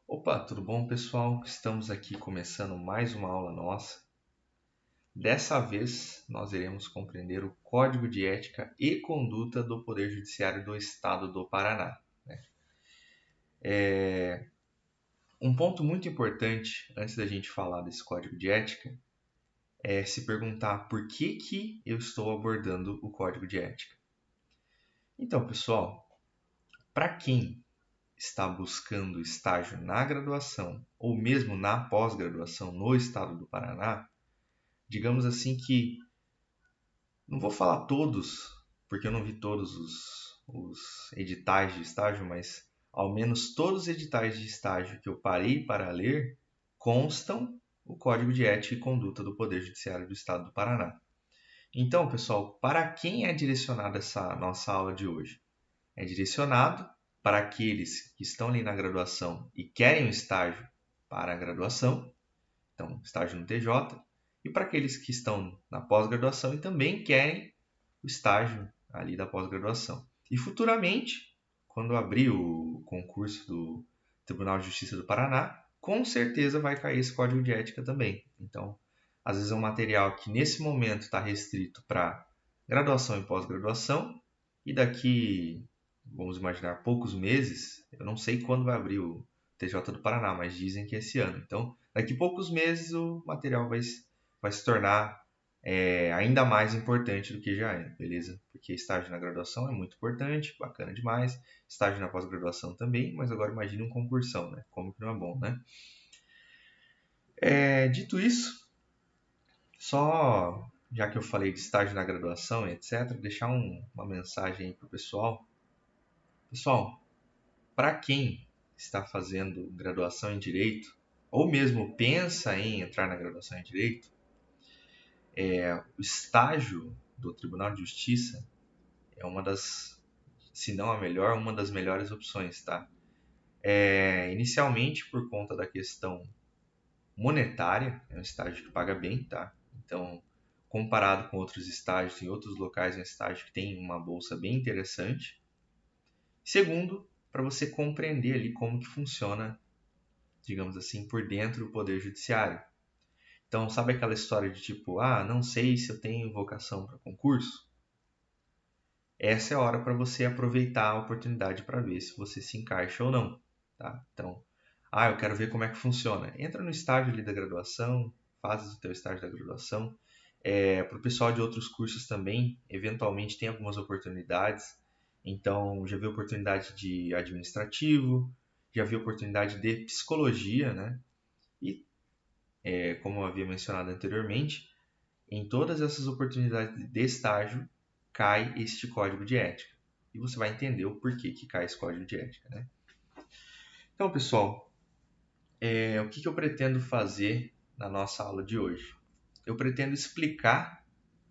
Opa, tudo bom, pessoal? Estamos aqui começando mais uma aula nossa. Dessa vez, nós iremos compreender o Código de Ética e Conduta do Poder Judiciário do Estado do Paraná. Um ponto muito importante, antes da gente falar desse Código de Ética, é se perguntar por que eu estou abordando o Código de Ética. Então, pessoal, para quem está buscando estágio na graduação ou mesmo na pós-graduação no Estado do Paraná, digamos assim que não vou falar todos, porque eu não vi todos os editais de estágio, mas ao menos todos os editais de estágio que eu parei para ler constam o Código de Ética e Conduta do Poder Judiciário do Estado do Paraná. Então, pessoal, para quem é direcionada essa nossa aula de hoje? É direcionado para aqueles que estão ali na graduação e querem um estágio para a graduação, então estágio no TJ, e para aqueles que estão na pós-graduação e também querem o estágio ali da pós-graduação. E futuramente, quando abrir o concurso do Tribunal de Justiça do Paraná, com certeza vai cair esse código de ética também. Então, às vezes é um material que nesse momento está restrito para graduação e pós-graduação, e daqui, vamos imaginar, poucos meses, eu não sei quando vai abrir o TJ do Paraná, mas dizem que é esse ano. Então, daqui poucos meses o material vai se tornar ainda mais importante do que já é, beleza? Porque estágio na graduação é muito importante, bacana demais. Estágio na pós-graduação também, mas agora imagine um concursão, né? Como que não é bom, né? Dito isso, só já que eu falei de estágio na graduação, etc., deixar uma mensagem aí para o pessoal. Pessoal, para quem está fazendo graduação em Direito, ou mesmo pensa em entrar na graduação em Direito, o estágio do Tribunal de Justiça é uma das, se não a melhor, uma das melhores opções, tá? Inicialmente por conta da questão monetária, é um estágio que paga bem, tá? Então, comparado com outros estágios em outros locais, é um estágio que tem uma bolsa bem interessante. Segundo, para você compreender ali como que funciona, digamos assim, por dentro do Poder Judiciário. Então, sabe aquela história de tipo, não sei se eu tenho vocação para concurso? Essa é a hora para você aproveitar a oportunidade para ver se você se encaixa ou não, tá? Então, eu quero ver como é que funciona. Entra no estágio ali da graduação, faz o teu estágio da graduação. Para o pessoal de outros cursos também, eventualmente tem algumas oportunidades. Então, já vi oportunidade de administrativo, já vi oportunidade de psicologia, né? E, como eu havia mencionado anteriormente, em todas essas oportunidades de estágio cai este código de ética. E você vai entender o porquê que cai esse código de ética, né? Então, pessoal, o que eu pretendo fazer na nossa aula de hoje? Eu pretendo explicar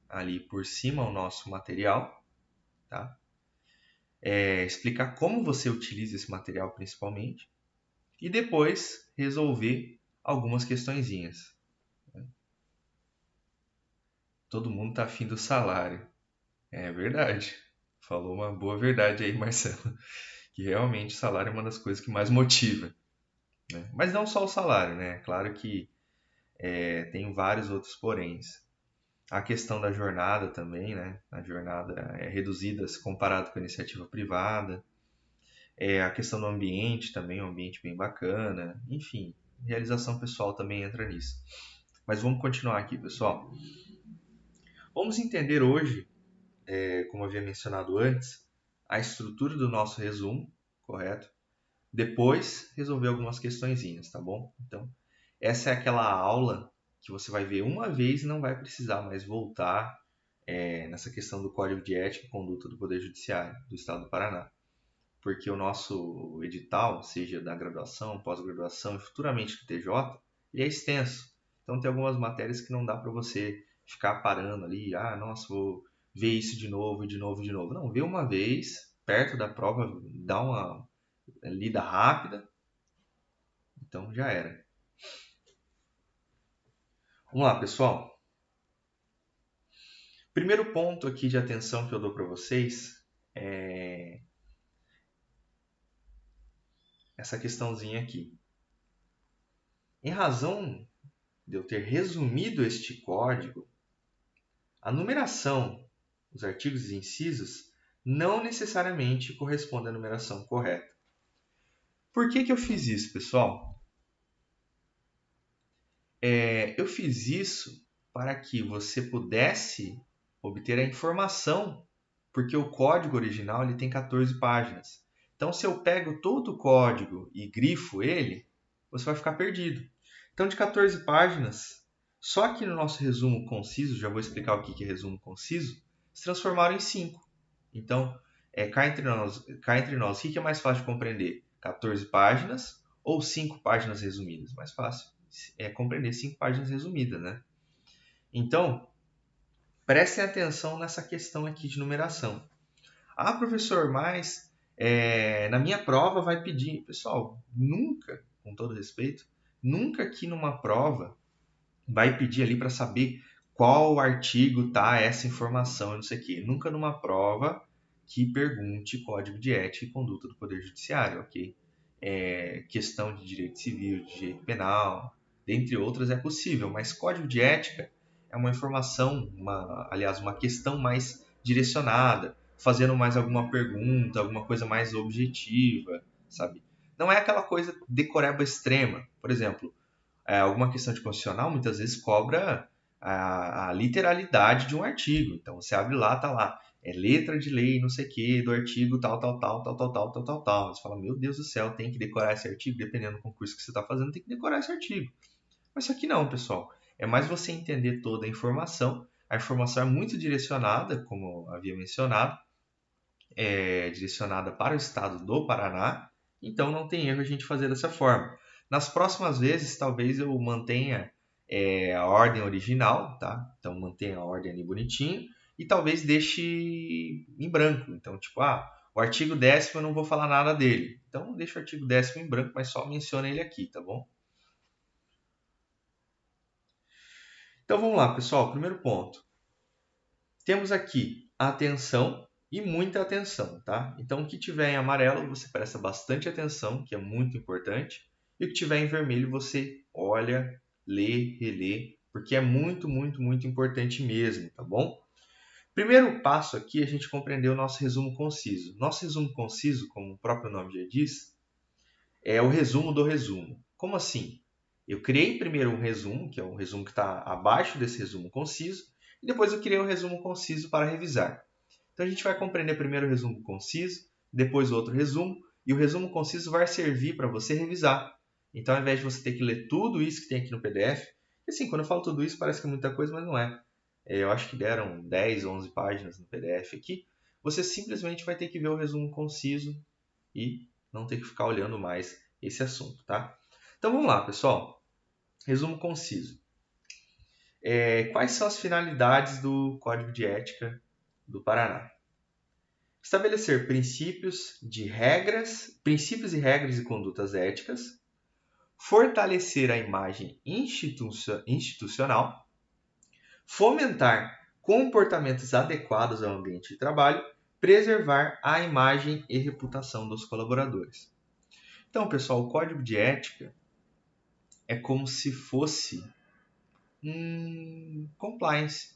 ali por cima o nosso material, tá? Explicar como você utiliza esse material principalmente e depois resolver algumas questõezinhas. Todo mundo está afim do salário. É verdade. Falou uma boa verdade aí, Marcelo. Que realmente o salário é uma das coisas que mais motiva, né? Mas não só o salário, né? Claro que tem vários outros poréns. A questão da jornada também, né? A jornada é reduzida se comparado com a iniciativa privada. A questão do ambiente também, um ambiente bem bacana. Enfim, realização pessoal também entra nisso. Mas vamos continuar aqui, pessoal. Vamos entender hoje, como eu havia mencionado antes, a estrutura do nosso resumo, correto? Depois resolver algumas questõezinhas, tá bom? Então, essa é aquela aula que você vai ver uma vez e não vai precisar mais voltar nessa questão do Código de Ética e Conduta do Poder Judiciário do Estado do Paraná. Porque o nosso edital, seja da graduação, pós-graduação e futuramente do TJ, ele é extenso. Então, tem algumas matérias que não dá para você ficar parando ali, nossa, vou ver isso de novo, de novo, de novo. Não, vê uma vez, perto da prova, dá uma lida rápida, então já era. Vamos lá, pessoal. Primeiro ponto aqui de atenção que eu dou para vocês é essa questãozinha aqui. Em razão de eu ter resumido este código, a numeração dos artigos e incisos não necessariamente corresponde à numeração correta. Por que eu fiz isso, pessoal? Eu fiz isso para que você pudesse obter a informação, porque o código original ele tem 14 páginas. Então, se eu pego todo o código e grifo ele, você vai ficar perdido. Então, de 14 páginas, só que no nosso resumo conciso, já vou explicar o que é resumo conciso, se transformaram em 5. Então, cá entre nós, o que é mais fácil de compreender? 14 páginas ou 5 páginas resumidas? Mais fácil é compreender 5 páginas resumidas, né? Então, prestem atenção nessa questão aqui de numeração. Ah, professor, mas na minha prova vai pedir. Pessoal, nunca, com todo respeito, nunca aqui numa prova vai pedir ali para saber qual artigo tá essa informação, não sei o quê. Nunca numa prova que pergunte código de ética e conduta do Poder Judiciário, ok? Questão de direito civil, de direito penal, dentre outras, é possível, mas código de ética é uma informação, aliás, uma questão mais direcionada, fazendo mais alguma pergunta, alguma coisa mais objetiva, sabe? Não é aquela coisa decoreba extrema. Por exemplo, alguma questão de constitucional muitas vezes cobra a literalidade de um artigo. Então você abre lá, tá lá, letra de lei, não sei o que, do artigo tal, tal, tal, tal, tal, tal, tal, tal, tal. Você fala, meu Deus do céu, tem que decorar esse artigo, dependendo do concurso que você está fazendo, tem que decorar esse artigo. Mas isso aqui não, pessoal. É mais você entender toda a informação. A informação é muito direcionada, como eu havia mencionado, direcionada para o estado do Paraná, então não tem erro a gente fazer dessa forma. Nas próximas vezes, talvez eu mantenha a ordem original, tá? Então mantenha a ordem ali bonitinho e talvez deixe em branco. Então, tipo, o artigo 10º eu não vou falar nada dele. Então deixa o artigo 10º em branco, mas só menciona ele aqui, tá bom? Então vamos lá, pessoal. Primeiro ponto. Temos aqui atenção e muita atenção, tá? Então, o que tiver em amarelo, você presta bastante atenção, que é muito importante. E o que tiver em vermelho, você olha, lê, relê, porque é muito, muito, muito importante mesmo, tá bom? Primeiro passo aqui, a gente compreendeu o nosso resumo conciso. Nosso resumo conciso, como o próprio nome já diz, é o resumo do resumo. Como assim? Eu criei primeiro um resumo, que é um resumo que está abaixo desse resumo conciso, e depois eu criei um resumo conciso para revisar. Então a gente vai compreender primeiro o resumo conciso, depois o outro resumo, e o resumo conciso vai servir para você revisar. Então, ao invés de você ter que ler tudo isso que tem aqui no PDF, e assim, quando eu falo tudo isso parece que é muita coisa, mas não é. Eu acho que deram 10, 11 páginas no PDF aqui. Você simplesmente vai ter que ver o resumo conciso e não ter que ficar olhando mais esse assunto, tá? Então vamos lá, pessoal. Resumo conciso. Quais são as finalidades do Código de Ética do Paraná? Estabelecer princípios e regras e condutas éticas, fortalecer a imagem institucional, fomentar comportamentos adequados ao ambiente de trabalho, preservar a imagem e reputação dos colaboradores. Então, pessoal, o código de ética é como se fosse um compliance.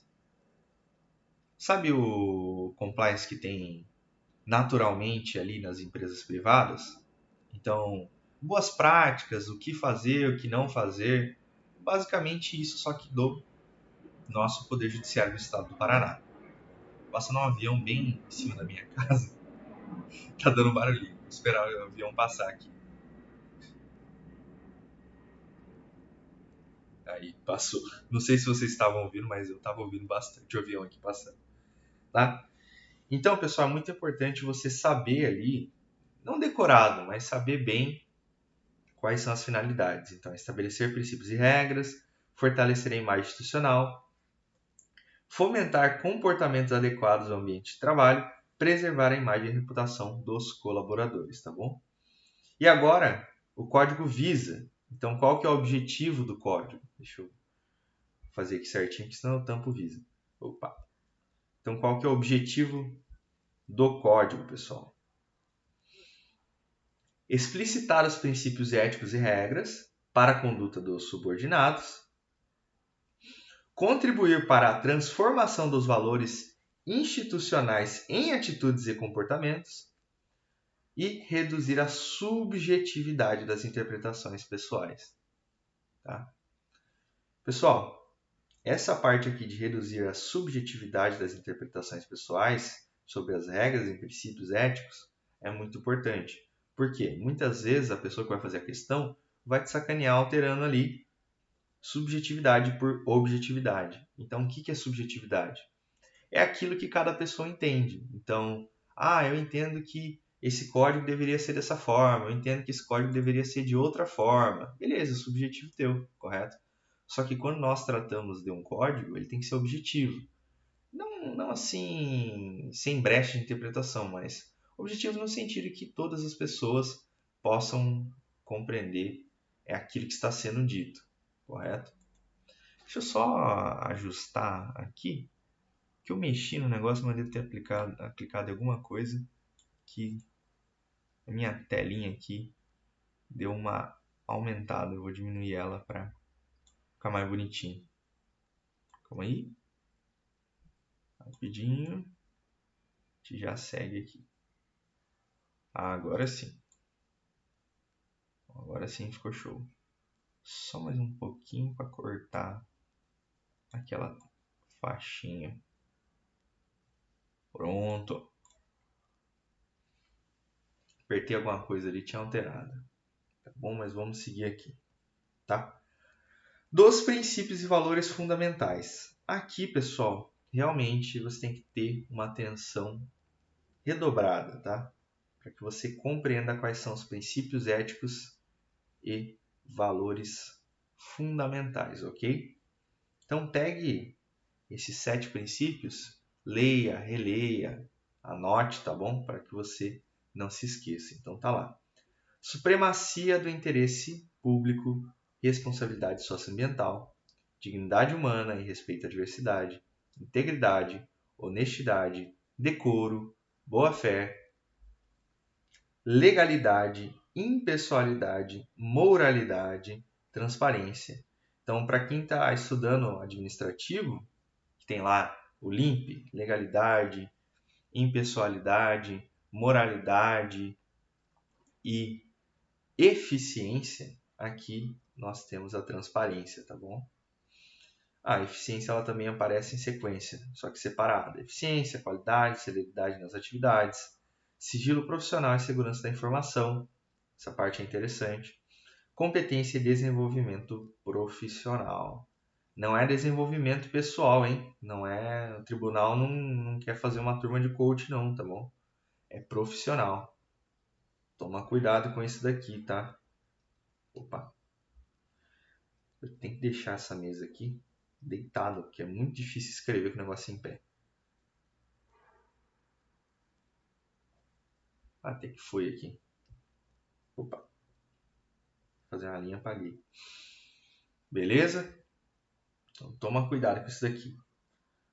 Sabe o compliance que tem naturalmente ali nas empresas privadas? Então, boas práticas, o que fazer, o que não fazer. Basicamente isso, só que do nosso Poder Judiciário do Estado do Paraná. Passando um avião bem em cima da minha casa. Tá dando barulhinho. Vou esperar o avião passar aqui. Aí, passou. Não sei se vocês estavam ouvindo, mas eu estava ouvindo bastante o avião aqui passando. Tá? Então, pessoal, é muito importante você saber ali, não decorado, mas saber bem quais são as finalidades. Então, estabelecer princípios e regras, fortalecer a imagem institucional, fomentar comportamentos adequados ao ambiente de trabalho, preservar a imagem e a reputação dos colaboradores, tá bom? E agora, o código visa. Então, qual que é o objetivo do código? Deixa eu fazer aqui certinho, que senão eu tampo o visa. Opa. Então, qual que é o objetivo do código, pessoal? Explicitar os princípios éticos e regras para a conduta dos subordinados, contribuir para a transformação dos valores institucionais em atitudes e comportamentos e reduzir a subjetividade das interpretações pessoais. Tá? Pessoal, essa parte aqui de reduzir a subjetividade das interpretações pessoais sobre as regras e princípios éticos é muito importante. Porque muitas vezes a pessoa que vai fazer a questão vai te sacanear alterando ali subjetividade por objetividade. Então, o que é subjetividade? É aquilo que cada pessoa entende. Então, eu entendo que esse código deveria ser dessa forma, eu entendo que esse código deveria ser de outra forma. Beleza, subjetivo teu, correto? Só que quando nós tratamos de um código, ele tem que ser objetivo. Não assim, sem brecha de interpretação, mas objetivo no sentido que todas as pessoas possam compreender aquilo que está sendo dito, correto? Deixa eu só ajustar aqui, que eu mexi no negócio, mas devo ter aplicado alguma coisa que a minha telinha aqui deu uma aumentada. Eu vou diminuir ela para ficar mais bonitinho. Calma aí. Rapidinho. A gente já segue aqui. Agora sim. Agora sim ficou show. Só mais um pouquinho para cortar aquela faixinha. Pronto. Apertei alguma coisa ali, tinha alterado. Tá bom, mas vamos seguir aqui. Tá? Dos princípios e valores fundamentais. Aqui, pessoal, realmente você tem que ter uma atenção redobrada, tá? Para que você compreenda quais são os princípios éticos e valores fundamentais, ok? Então, pegue esses 7 princípios, leia, releia, anote, tá bom? Para que você não se esqueça. Então, tá lá. Supremacia do interesse público, responsabilidade socioambiental, dignidade humana e respeito à diversidade, integridade, honestidade, decoro, boa-fé, legalidade, impessoalidade, moralidade, transparência. Então, para quem está estudando administrativo, que tem lá o LIMP, legalidade, impessoalidade, moralidade e eficiência, aqui nós temos a transparência, tá bom? A eficiência ela também aparece em sequência, só que separada. Eficiência, qualidade, celeridade nas atividades, sigilo profissional e segurança da informação. Essa parte é interessante. Competência e desenvolvimento profissional. Não é desenvolvimento pessoal, hein? Não é. O tribunal não quer fazer uma turma de coach, não, tá bom? É profissional. Toma cuidado com isso daqui, tá? Opa. Eu tenho que deixar essa mesa aqui deitada, porque é muito difícil escrever com o negócio em pé. Até que foi aqui. Opa. Vou fazer uma linha, apaguei. Beleza? Então toma cuidado com isso daqui.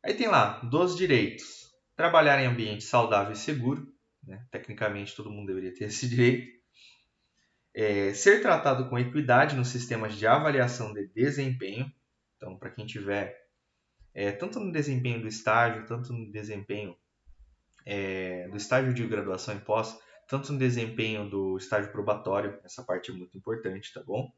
Aí tem lá, dos direitos. Trabalhar em ambiente saudável e seguro. Né? Tecnicamente todo mundo deveria ter esse direito. Ser tratado com equidade nos sistemas de avaliação de desempenho. Então, para quem tiver, tanto no desempenho do estágio, tanto no desempenho do estágio de graduação em pós, tanto no desempenho do estágio probatório, essa parte é muito importante, tá bom?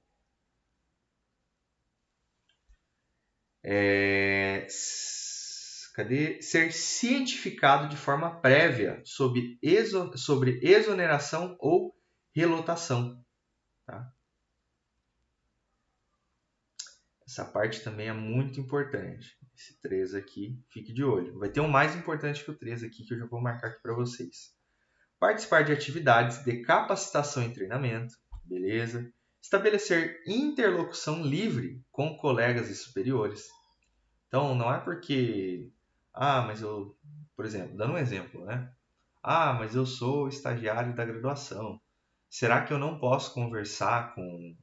Cadê? Ser cientificado de forma prévia sobre exoneração ou relotação. Tá? Essa parte também é muito importante. Esse 3 aqui, fique de olho. Vai ter um mais importante que o 3 aqui, que eu já vou marcar aqui para vocês. Participar de atividades de capacitação e treinamento, beleza? Estabelecer interlocução livre com colegas e superiores. Então, não é porque, mas eu, por exemplo, dando um exemplo, né? Mas eu sou estagiário da graduação. Será que eu não posso conversar com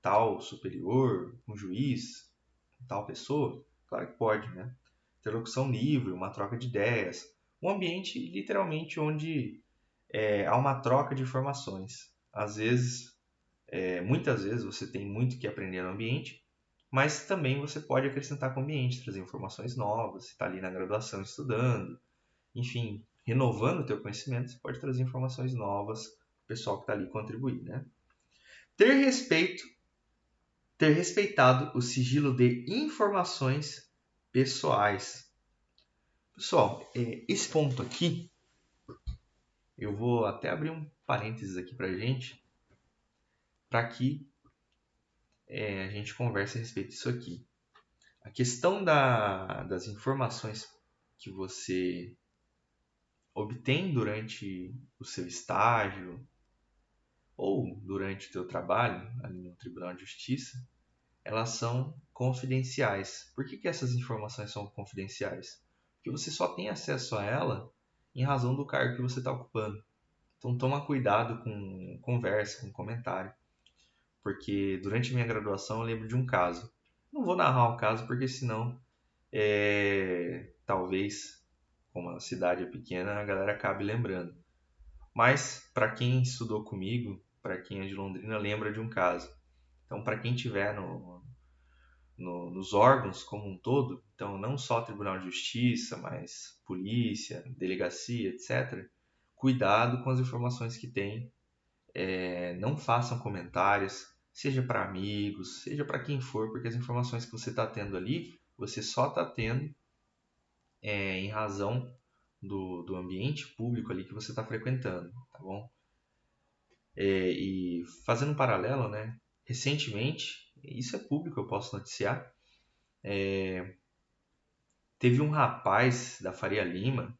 tal superior, com juiz, com tal pessoa? Claro que pode, né? Interlocução livre, uma troca de ideias, um ambiente literalmente onde há uma troca de informações. Às vezes Muitas vezes você tem muito que aprender no ambiente, mas também você pode acrescentar com o ambiente, trazer informações novas, você está ali na graduação estudando, enfim, renovando o teu conhecimento, você pode trazer informações novas para o pessoal que está ali contribuir, né? Ter respeito, ter respeitado o sigilo de informações pessoais. Pessoal, esse ponto aqui, eu vou até abrir um parênteses aqui para gente, para que a gente converse a respeito disso aqui. A questão das informações que você obtém durante o seu estágio ou durante o teu trabalho ali no Tribunal de Justiça, elas são confidenciais. Por que essas informações são confidenciais? Porque você só tem acesso a ela em razão do cargo que você está ocupando. Então toma cuidado com conversa, com comentário. Porque durante minha graduação eu lembro de um caso. Não vou narrar o caso porque senão talvez, como a cidade é pequena, a galera acabe lembrando. Mas para quem estudou comigo, para quem é de Londrina, lembra de um caso. Então, para quem tiver nos órgãos como um todo, então não só Tribunal de Justiça, mas polícia, delegacia, etc., cuidado com as informações que tem. Não façam comentários, seja para amigos, seja para quem for, porque as informações que você está tendo ali, você só está tendo em razão do ambiente público ali que você está frequentando, tá bom? E fazendo um paralelo, né? Recentemente, isso é público, eu posso noticiar, teve um rapaz da Faria Lima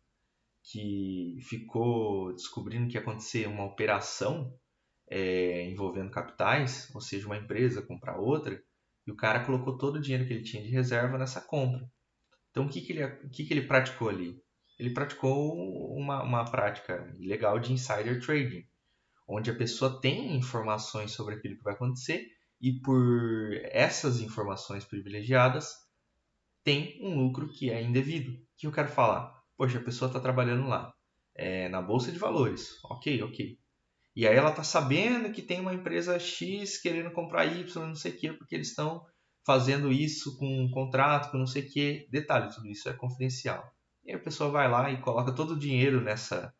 que ficou descobrindo que ia acontecer uma operação envolvendo capitais, ou seja, uma empresa comprar outra, e o cara colocou todo o dinheiro que ele tinha de reserva nessa compra. Então, o que ele praticou ali? Ele praticou uma prática ilegal de insider trading, onde a pessoa tem informações sobre aquilo que vai acontecer e por essas informações privilegiadas tem um lucro que é indevido. O que eu quero falar? Poxa, a pessoa está trabalhando lá, na bolsa de valores, ok. E aí ela está sabendo que tem uma empresa X querendo comprar Y, não sei o quê, porque eles estão fazendo isso com um contrato, com não sei o quê. Detalhe, tudo isso é confidencial. E aí a pessoa vai lá e coloca todo o dinheiro nessa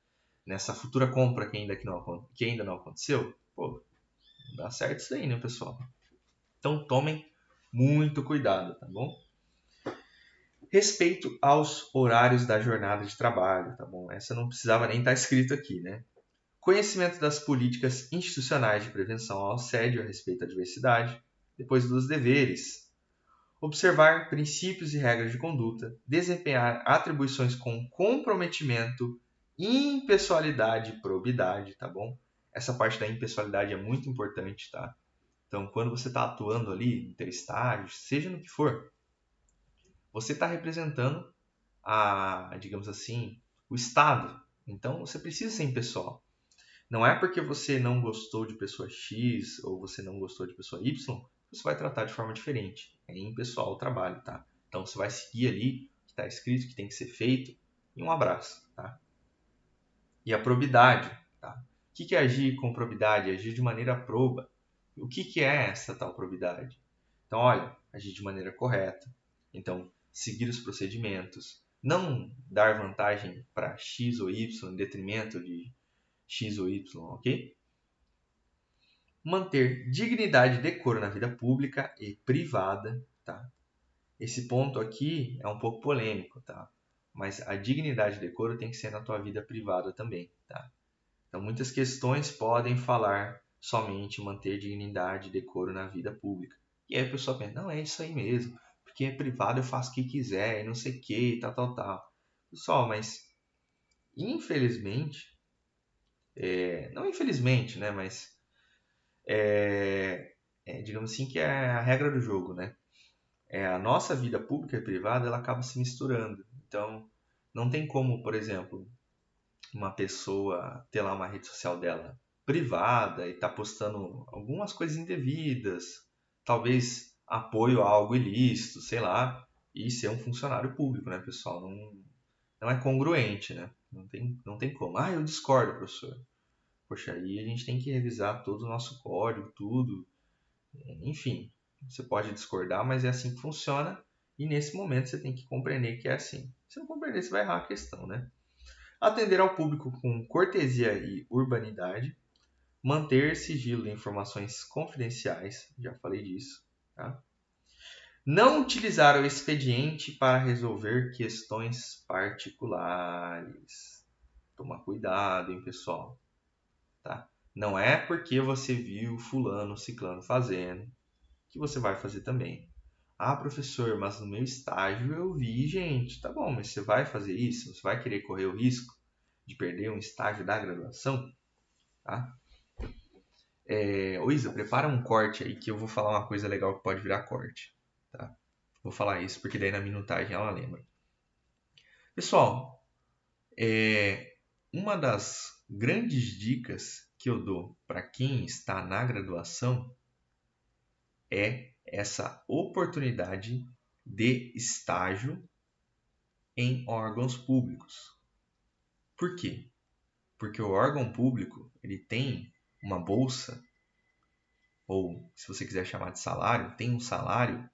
futura compra que ainda não aconteceu. Pô, não dá certo isso aí, né, pessoal? Então tomem muito cuidado, tá bom? Respeito aos horários da jornada de trabalho, tá bom? Essa não precisava nem estar escrito aqui, né? Conhecimento das políticas institucionais de prevenção ao assédio a respeito da diversidade, depois dos deveres. Observar princípios e regras de conduta, desempenhar atribuições com comprometimento, impessoalidade e probidade, tá bom? Essa parte da impessoalidade é muito importante, tá? Então, quando você está atuando ali, em teu estágio, seja no que for, você está representando digamos assim, o Estado. Então, você precisa ser impessoal. Não é porque você não gostou de pessoa X ou você não gostou de pessoa Y, que você vai tratar de forma diferente. É impessoal o trabalho, tá? Então você vai seguir ali o que está escrito, o que tem que ser feito, e um abraço, tá? E a probidade, tá? O que é agir com probidade? Agir de maneira proba. O que é essa tal probidade? Então, olha, agir de maneira correta. Então, seguir os procedimentos. Não dar vantagem para X ou Y em detrimento de X ou Y, ok? Manter dignidade e decoro na vida pública e privada, tá? Esse ponto aqui é um pouco polêmico, tá? Mas a dignidade e decoro tem que ser na tua vida privada também, tá? Então, muitas questões podem falar somente manter dignidade e decoro na vida pública. E aí a pessoa pensa, não, é isso aí mesmo, porque é privado eu faço o que quiser, e não sei o que, tal. Pessoal, mas infelizmente, não infelizmente, né, mas digamos assim que é a regra do jogo, né? A nossa vida pública e privada ela acaba se misturando. Então, não tem como, por exemplo, uma pessoa ter lá uma rede social dela privada e tá postando algumas coisas indevidas, talvez apoio a algo ilícito, sei lá, e ser um funcionário público, né, pessoal? Não é congruente, né? Não tem como. Ah, eu discordo, professor. Poxa, aí a gente tem que revisar todo o nosso código, tudo. Enfim, você pode discordar, mas é assim que funciona. E nesse momento você tem que compreender que é assim. Se não compreender, você vai errar a questão, né? Atender ao público com cortesia e urbanidade. Manter sigilo de informações confidenciais. Já falei disso, tá? Não utilizar o expediente para resolver questões particulares. Toma cuidado, hein, pessoal, tá? Não é porque você viu fulano, ciclano fazendo que você vai fazer também. Ah, professor, mas no meu estágio eu vi, gente. Tá bom, mas você vai fazer isso? Você vai querer correr o risco de perder um estágio da graduação? Tá? Ô Isa, prepara um corte aí que eu vou falar uma coisa legal que pode virar corte. Tá? Vou falar isso porque daí na minutagem ela lembra. Pessoal, uma das grandes dicas que eu dou para quem está na graduação é essa oportunidade de estágio em órgãos públicos. Por quê? Porque o órgão público ele tem uma bolsa, ou se você quiser chamar de salário, tem um salário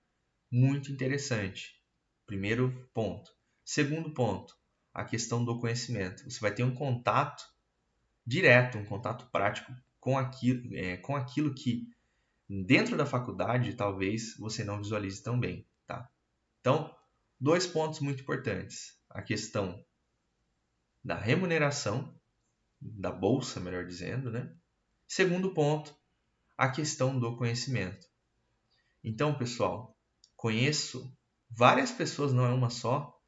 muito interessante. Primeiro ponto. Segundo ponto, a questão do conhecimento. Você vai ter um contato direto, um contato prático com aquilo que dentro da faculdade talvez você não visualize tão bem. Tá? Então, dois pontos muito importantes. A questão da remuneração, da bolsa, melhor dizendo, né? Segundo ponto, a questão do conhecimento. Então, pessoal, conheço várias pessoas, não é uma só,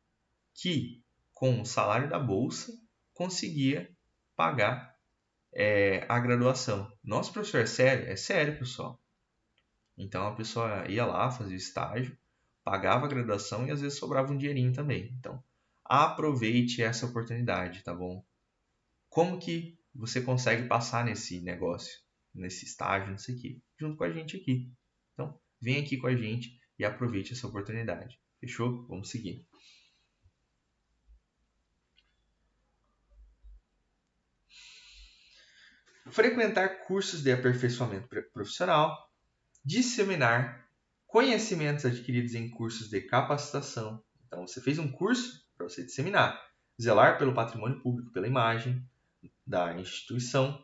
que com o salário da bolsa conseguia pagar a graduação. Nossa, professor, é sério? É sério, pessoal. Então a pessoa ia lá, fazia estágio, pagava a graduação e às vezes sobrava um dinheirinho também. Então, aproveite essa oportunidade, tá bom? Como que você consegue passar nesse negócio, nesse estágio, não sei o quê? Junto com a gente aqui. Então, vem aqui com a gente e aproveite essa oportunidade. Fechou? Vamos seguir. Frequentar cursos de aperfeiçoamento profissional, disseminar conhecimentos adquiridos em cursos de capacitação. Então, você fez um curso para você disseminar. Zelar pelo patrimônio público, pela imagem da instituição.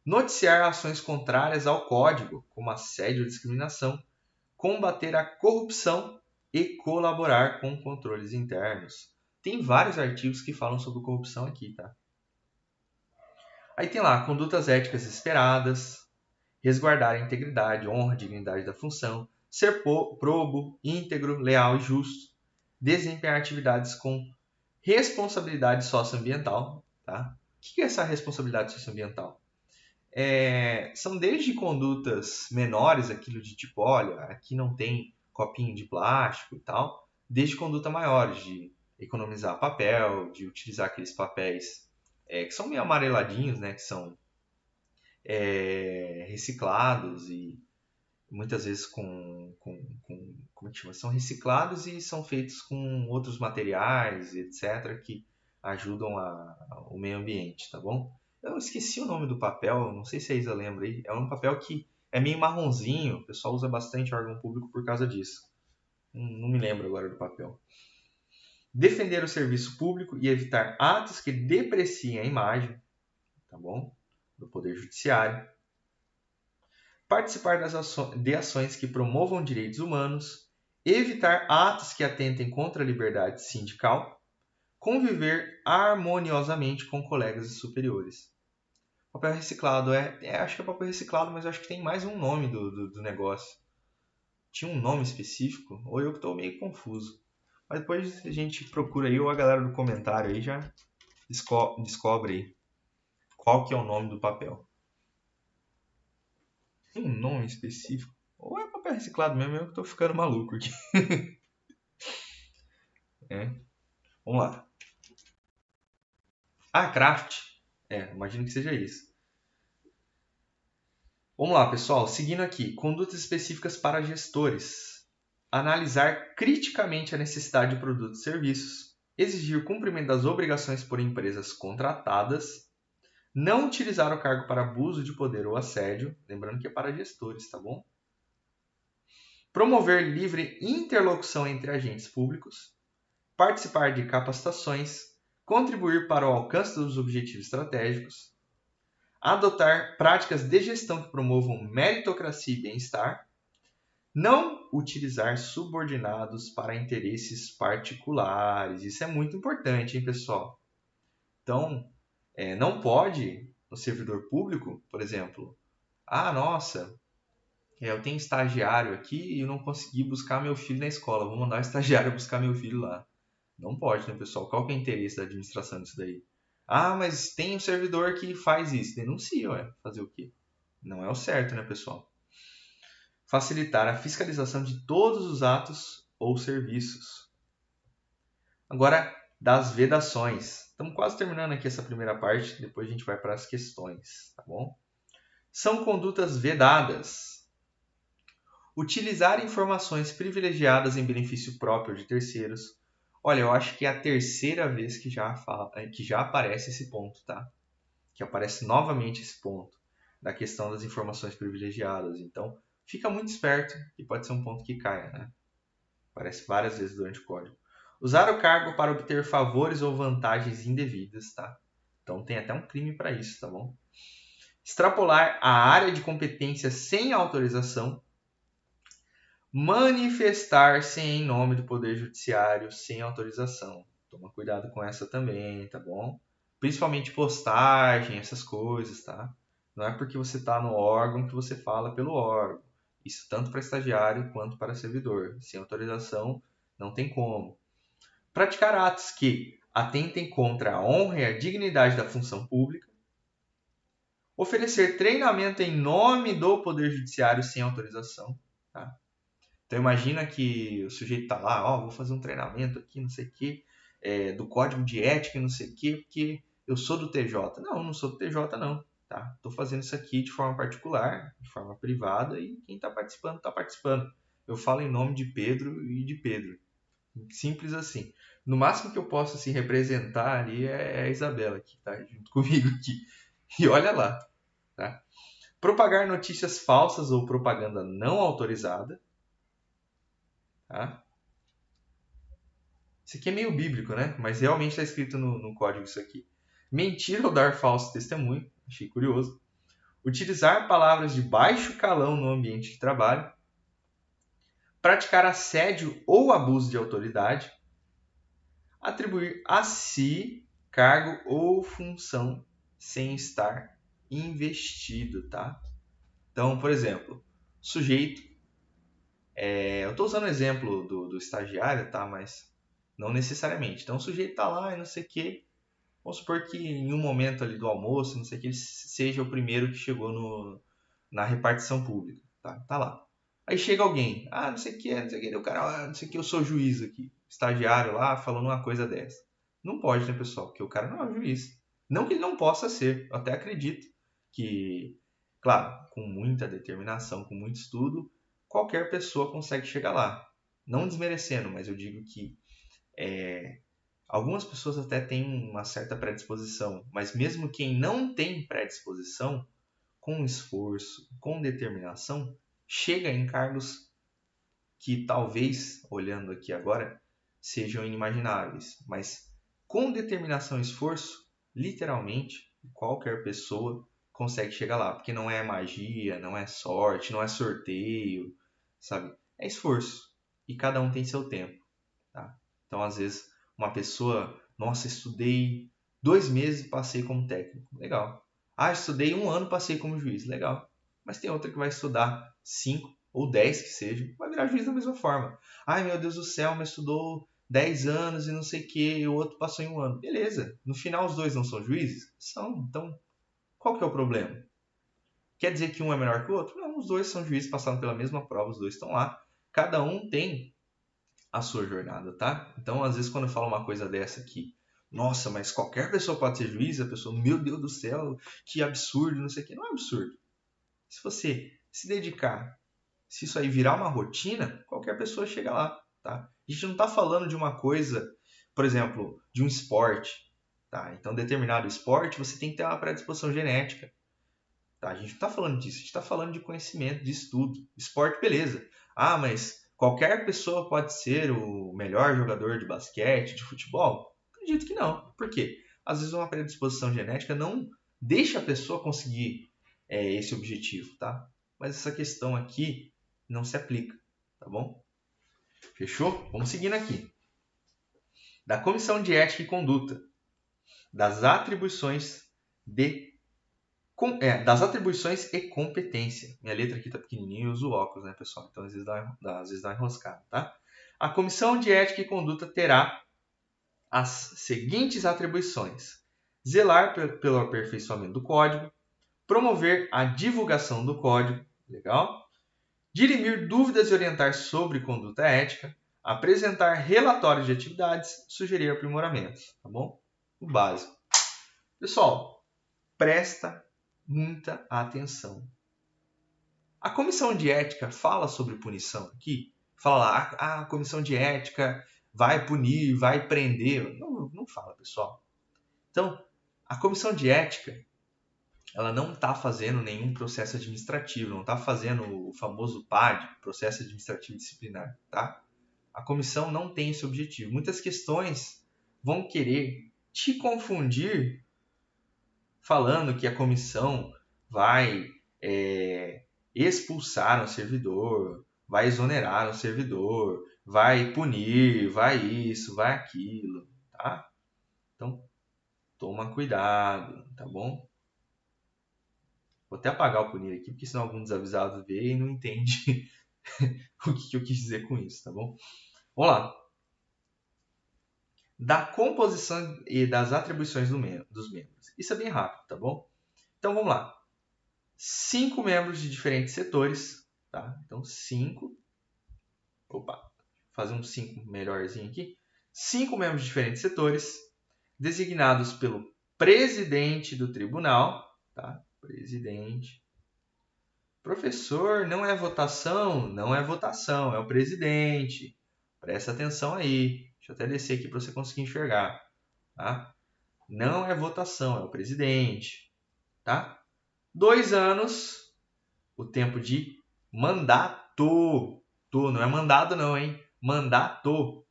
Noticiar ações contrárias ao código, como assédio ou discriminação. Combater a corrupção e colaborar com controles internos. Tem vários artigos que falam sobre corrupção aqui, tá? Aí tem lá, condutas éticas esperadas, resguardar a integridade, honra, dignidade da função, ser probo, íntegro, leal e justo, desempenhar atividades com responsabilidade socioambiental. Tá? O que é essa responsabilidade socioambiental? São desde condutas menores, aquilo de tipo, olha, aqui não tem copinho de plástico e tal, desde conduta maiores, de economizar papel, de utilizar aqueles papéis que são meio amareladinhos, né, que são reciclados e muitas vezes como é que chama? São reciclados e são feitos com outros materiais, etc., que ajudam o meio ambiente, tá bom? Eu esqueci o nome do papel, não sei se a Isa lembra aí. É um papel que é meio marronzinho, o pessoal usa bastante órgão público por causa disso. Não me lembro agora do papel. Defender o serviço público e evitar atos que depreciem a imagem, tá bom? Do Poder Judiciário. Participar de ações que promovam direitos humanos, evitar atos que atentem contra a liberdade sindical, conviver harmoniosamente com colegas e superiores. Papel reciclado acho que é papel reciclado, mas acho que tem mais um nome do negócio. Tinha um nome específico, ou eu que estou meio confuso. Mas depois a gente procura aí, ou a galera do comentário aí já descobre aí qual que é o nome do papel. Tem um nome específico? Ou é papel reciclado mesmo, eu que tô ficando maluco aqui. Vamos lá. Craft. Imagino que seja isso. Vamos lá, pessoal. Seguindo aqui. Condutas específicas para gestores. Analisar criticamente a necessidade de produtos e serviços. Exigir o cumprimento das obrigações por empresas contratadas. Não utilizar o cargo para abuso de poder ou assédio, lembrando que é para gestores, tá bom? Promover livre interlocução entre agentes públicos, participar de capacitações, contribuir para o alcance dos objetivos estratégicos, adotar práticas de gestão que promovam meritocracia e bem-estar, não utilizar subordinados para interesses particulares. Isso é muito importante, hein, pessoal? Então, não pode, no servidor público, por exemplo, nossa, eu tenho estagiário aqui e eu não consegui buscar meu filho na escola, vou mandar o estagiário buscar meu filho lá. Não pode, né, pessoal? Qual que é o interesse da administração disso daí? Mas tem um servidor que faz isso. Denuncia, ué. Fazer o quê? Não é o certo, né, pessoal? Facilitar a fiscalização de todos os atos ou serviços. Agora, das vedações. Estamos quase terminando aqui essa primeira parte, depois a gente vai para as questões, tá bom? São condutas vedadas. Utilizar informações privilegiadas em benefício próprio de terceiros. Olha, eu acho que é a terceira vez que já aparece esse ponto, tá? Que aparece novamente esse ponto da questão das informações privilegiadas. Então, fica muito esperto que pode ser um ponto que caia, né? Aparece várias vezes durante o código. Usar o cargo para obter favores ou vantagens indevidas, tá? Então tem até um crime para isso, tá bom? Extrapolar a área de competência sem autorização. Manifestar-se em nome do Poder Judiciário sem autorização. Toma cuidado com essa também, tá bom? Principalmente postagem, essas coisas, tá? Não é porque você está no órgão que você fala pelo órgão. Isso tanto para estagiário quanto para servidor. Sem autorização, não tem como. Praticar atos que atentem contra a honra e a dignidade da função pública. Oferecer treinamento em nome do Poder Judiciário sem autorização, tá? Então imagina que o sujeito está lá, vou fazer um treinamento aqui, não sei o quê, do código de ética e não sei o quê, porque eu sou do TJ. Não, não sou do TJ não, tá? Estou fazendo isso aqui de forma particular, de forma privada, e quem está participando, está participando. Eu falo em nome de Pedro e de Pedro. Simples assim. No máximo que eu posso assim, representar ali é a Isabela, que está junto comigo aqui. E olha lá, tá? Propagar notícias falsas ou propaganda não autorizada. Tá? Isso aqui é meio bíblico, né? Mas realmente está escrito no código isso aqui. Mentir ou dar falso testemunho. Achei curioso. Utilizar palavras de baixo calão no ambiente de trabalho. Praticar assédio ou abuso de autoridade. Atribuir a si cargo ou função sem estar investido, tá? Então, por exemplo, sujeito... eu estou usando o exemplo do estagiário, tá? Mas não necessariamente. Então, o sujeito está lá e não sei o quê. Vamos supor que em um momento ali do almoço, não sei o que, ele seja o primeiro que chegou na repartição pública. Tá lá. Aí chega alguém, não sei o que, não sei o que, o cara, não sei o que, eu sou juiz aqui. Estagiário lá falando uma coisa dessa. Não pode, né, pessoal? Porque o cara não é um juiz. Não que ele não possa ser, eu até acredito que, claro, com muita determinação, com muito estudo, qualquer pessoa consegue chegar lá. Não desmerecendo, mas eu digo que algumas pessoas até têm uma certa predisposição, mas mesmo quem não tem predisposição, com esforço, com determinação, chega em cargos que talvez, olhando aqui agora, sejam inimagináveis. Mas com determinação e esforço, literalmente, qualquer pessoa consegue chegar lá. Porque não é magia, não é sorte, não é sorteio, sabe? É esforço. E cada um tem seu tempo, tá? Então, às vezes, uma pessoa, nossa, estudei 2 meses e passei como técnico. Legal. Estudei 1 ano e passei como juiz. Legal. Mas tem outra que vai estudar 5 ou 10 que seja, vai virar juiz da mesma forma. Meu Deus do céu, mas estudou 10 anos e não sei o que, e o outro passou em 1 ano. Beleza. No final, os dois não são juízes? São. Então, qual que é o problema? Quer dizer que um é melhor que o outro? Não, os dois são juízes, passaram pela mesma prova, os dois estão lá. Cada um tem a sua jornada, tá? Então, às vezes, quando eu falo uma coisa dessa aqui, nossa, mas qualquer pessoa pode ser juiz, a pessoa, meu Deus do céu, que absurdo, não sei o que. Não é absurdo. Se você se dedicar, se isso aí virar uma rotina, qualquer pessoa chega lá, tá? A gente não está falando de uma coisa, por exemplo, de um esporte. Tá? Então, determinado esporte, você tem que ter uma predisposição genética. Tá? A gente não está falando disso, a gente está falando de conhecimento, de estudo. Esporte, beleza. Ah, mas qualquer pessoa pode ser o melhor jogador de basquete, de futebol? Acredito que não. Por quê? Às vezes uma predisposição genética não deixa a pessoa conseguir esse objetivo, tá? Mas essa questão aqui não se aplica, tá bom? Fechou? Vamos seguindo aqui. Da Comissão de Ética e Conduta, das atribuições das atribuições e competência. Minha letra aqui está pequenininha e eu uso óculos, né, pessoal? Então, às vezes dá uma enroscada, tá? A Comissão de Ética e Conduta terá as seguintes atribuições: zelar pelo aperfeiçoamento do código, promover a divulgação do código, legal? Dirimir dúvidas e orientar sobre conduta ética, apresentar relatórios de atividades, sugerir aprimoramentos, tá bom? O básico. Pessoal, presta muita atenção. A comissão de ética fala sobre punição aqui? Fala lá, a comissão de ética vai punir, vai prender. Não fala, pessoal. Então, a comissão de ética, ela não está fazendo nenhum processo administrativo, não está fazendo o famoso PAD, processo administrativo disciplinar, tá? A comissão não tem esse objetivo. Muitas questões vão querer te confundir falando que a comissão vai expulsar um servidor, vai exonerar um servidor, vai punir, vai isso, vai aquilo, tá? Então, toma cuidado, tá bom? Vou até apagar o punir aqui, porque senão algum desavisado vê e não entende o que eu quis dizer com isso, tá bom? Vamos lá. Da composição e das atribuições dos membros. Isso é bem rápido, tá bom? Então, vamos lá. 5 membros de diferentes setores, tá? Então, 5. Opa, fazer um 5 melhorzinho aqui. 5 membros de diferentes setores, designados pelo presidente do tribunal, tá? Presidente. Professor, não é votação? Não é votação, é o presidente. Presta atenção aí. Deixa eu até descer aqui para você conseguir enxergar, tá? Não é votação, é o presidente, tá? 2 anos, o tempo de mandato. Não é mandado não, hein? Mandato.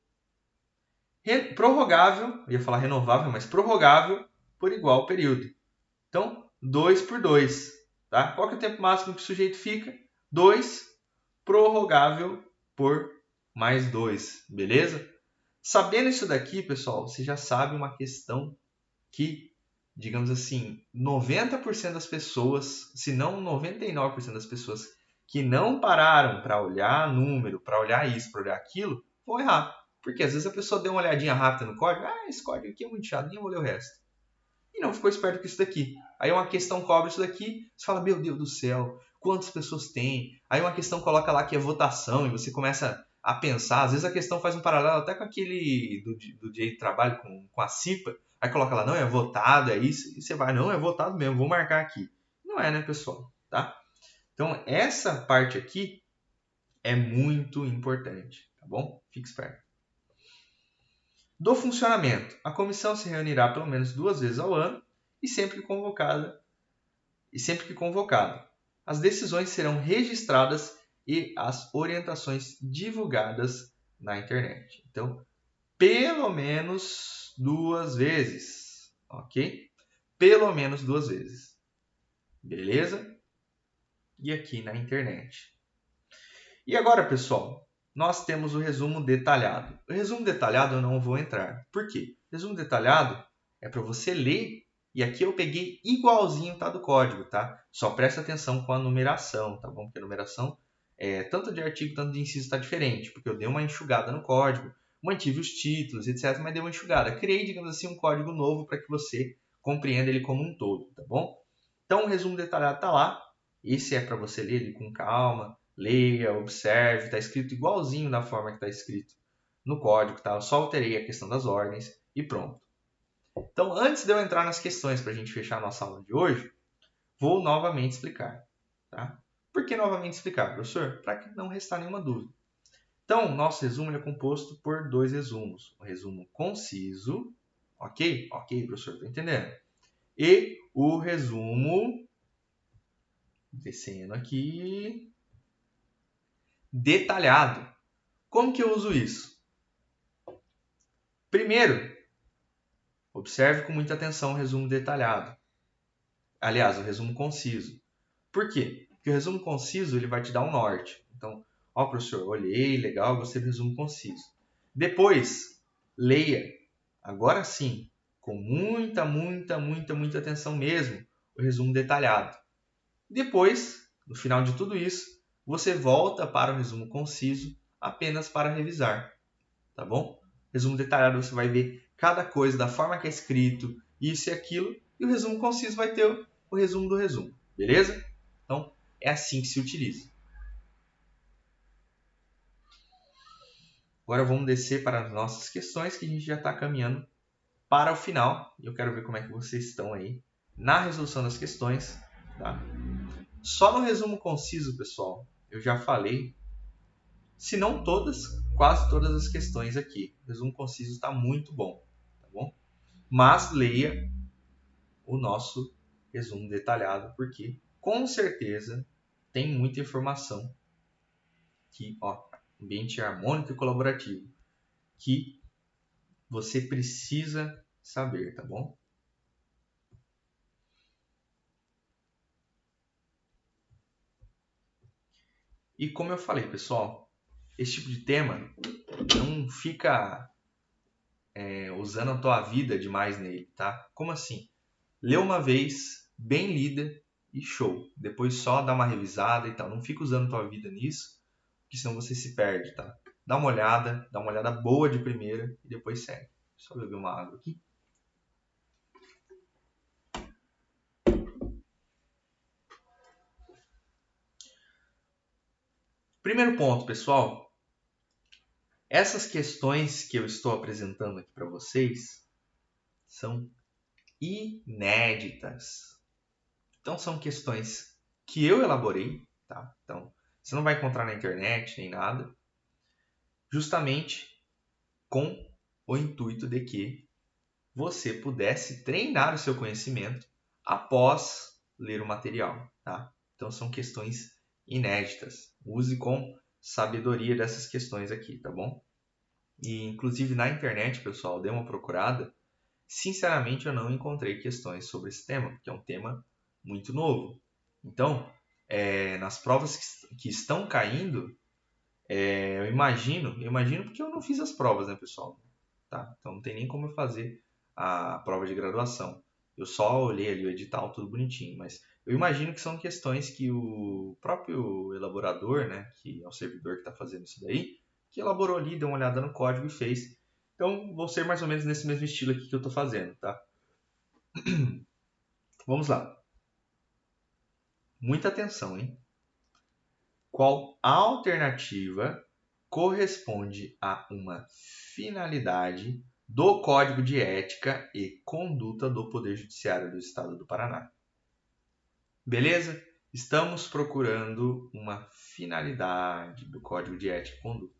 Prorrogável, eu ia falar renovável, mas prorrogável por igual período. Então, 2 por 2. Tá? Qual que é o tempo máximo que o sujeito fica? 2, prorrogável por mais 2. Beleza? Sabendo isso daqui, pessoal, você já sabe uma questão que, digamos assim, 90% das pessoas, se não 99% das pessoas que não pararam para olhar número, para olhar isso, para olhar aquilo, vão errar. Porque às vezes a pessoa deu uma olhadinha rápida no código, esse código aqui é muito chato, nem vou ler o resto. E não ficou esperto com isso daqui. Aí uma questão cobra isso daqui, você fala, meu Deus do céu, quantas pessoas tem? Aí uma questão coloca lá que é votação e você começa a pensar, às vezes a questão faz um paralelo até com aquele do dia de trabalho com a CIPA, aí coloca lá, não, é votado, é isso, e você vai, não, é votado mesmo, vou marcar aqui. Não é, né, pessoal? Tá? Então, essa parte aqui é muito importante, tá bom? Fique esperto. Do funcionamento. A comissão se reunirá pelo menos 2 vezes ao ano e sempre que convocada. As decisões serão registradas e as orientações divulgadas na internet. Então, pelo menos 2 vezes, ok? Pelo menos 2 vezes. Beleza? E aqui na internet. E agora, pessoal, nós temos o resumo detalhado. O resumo detalhado eu não vou entrar. Por quê? O resumo detalhado é para você ler, e aqui eu peguei igualzinho tá, do código, tá? Só presta atenção com a numeração, tá bom? Porque a numeração, tanto de artigo quanto de inciso está diferente, porque eu dei uma enxugada no código, mantive os títulos, etc., mas dei uma enxugada. Criei, digamos assim, um código novo para que você compreenda ele como um todo, tá bom? Então, o resumo detalhado está lá. Esse é para você ler ele com calma, leia, observe, está escrito igualzinho da forma que está escrito no código, tá? Eu só alterei a questão das ordens e pronto. Então, antes de eu entrar nas questões para a gente fechar a nossa aula de hoje, vou novamente explicar, tá? Por que novamente explicar, professor? Para que não restar nenhuma dúvida. Então, nosso resumo é composto por 2 resumos. Um resumo conciso Ok? Ok, professor, estou entendendo. E o resumo, descendo aqui, detalhado. Como que eu uso isso? Primeiro, observe com muita atenção o resumo detalhado. Aliás, o resumo conciso. Por quê? Porque o resumo conciso ele vai te dar um norte. Então, ó, professor, olhei, legal, gostei do resumo conciso. Depois, leia, agora sim, com muita atenção mesmo, o resumo detalhado. Depois, no final de tudo isso, você volta para o resumo conciso apenas para revisar, tá bom? Resumo detalhado você vai ver cada coisa da forma que é escrito, isso e aquilo, e o resumo conciso vai ter o resumo do resumo, beleza? Então, é assim que se utiliza. Agora vamos descer para as nossas questões, que a gente já está caminhando para o final. E eu quero ver como é que vocês estão aí na resolução das questões. Tá? Só no resumo conciso, pessoal, eu já falei, se não todas, quase todas as questões aqui. O resumo conciso está muito bom, tá bom? Mas leia o nosso resumo detalhado, porque com certeza tem muita informação que, ó, ambiente harmônico e colaborativo, que você precisa saber, tá bom? E como eu falei, pessoal, esse tipo de tema não fica usando a tua vida demais nele, tá? Como assim? Lê uma vez, bem lida e show. Depois só dá uma revisada e tal. Não fica usando a tua vida nisso, porque senão você se perde, tá? Dá uma olhada boa de primeira e depois segue. Só beber uma água aqui. Primeiro ponto, pessoal. Essas questões que eu estou apresentando aqui para vocês são inéditas. Então são questões que eu elaborei, tá? Então você não vai encontrar na internet nem nada, justamente com o intuito de que você pudesse treinar o seu conhecimento após ler o material, tá? Então são questões inéditas. Use com sabedoria dessas questões aqui, tá bom? E inclusive na internet, pessoal, dê uma procurada. Sinceramente, eu não encontrei questões sobre esse tema, porque é um tema muito novo. Então, nas provas que estão caindo, eu imagino porque eu não fiz as provas, né, pessoal? Tá? Então não tem nem como eu fazer a prova de graduação. Eu só olhei ali o edital, tudo bonitinho, mas eu imagino que são questões que o próprio elaborador, né, que é o servidor que está fazendo isso daí, que elaborou ali, deu uma olhada no código e fez. Então, vou ser mais ou menos nesse mesmo estilo aqui que eu estou fazendo, tá? Vamos lá. Muita atenção, hein? Qual alternativa corresponde a uma finalidade do Código de Ética e Conduta do Poder Judiciário do Estado do Paraná? Beleza? Estamos procurando uma finalidade do Código de Ética e Conduta.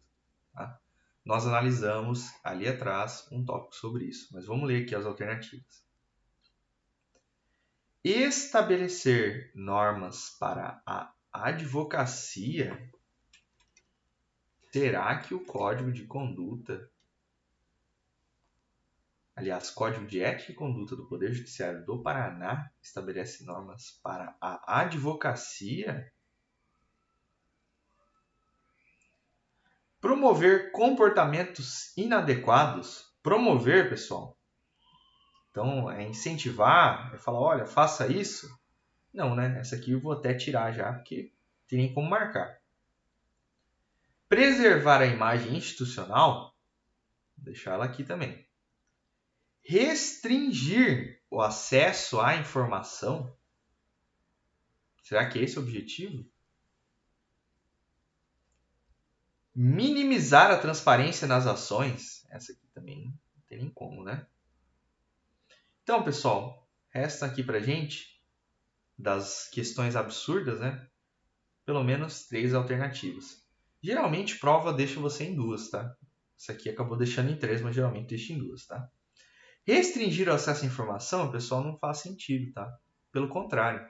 Tá? Nós analisamos ali atrás um tópico sobre isso, mas vamos ler aqui as alternativas. Estabelecer normas para a advocacia. Será que o Código de Conduta, aliás, Código de Ética e Conduta do Poder Judiciário do Paraná estabelece normas para a advocacia? Promover comportamentos inadequados. Promover, pessoal. Então, é incentivar, é falar, olha, faça isso. Não, né? Essa aqui eu vou até tirar já, porque tem nem como marcar. Preservar a imagem institucional. Vou deixar ela aqui também. Restringir o acesso à informação. Será que é esse o objetivo? Minimizar a transparência nas ações. Essa aqui também não tem nem como, né? Então, pessoal, resta aqui pra gente, das questões absurdas, né? Pelo menos 3 alternativas. Geralmente, prova deixa você em 2, tá? Essa aqui acabou deixando em 3, mas geralmente deixa em 2, tá? Restringir o acesso à informação, pessoal, não faz sentido, tá? Pelo contrário.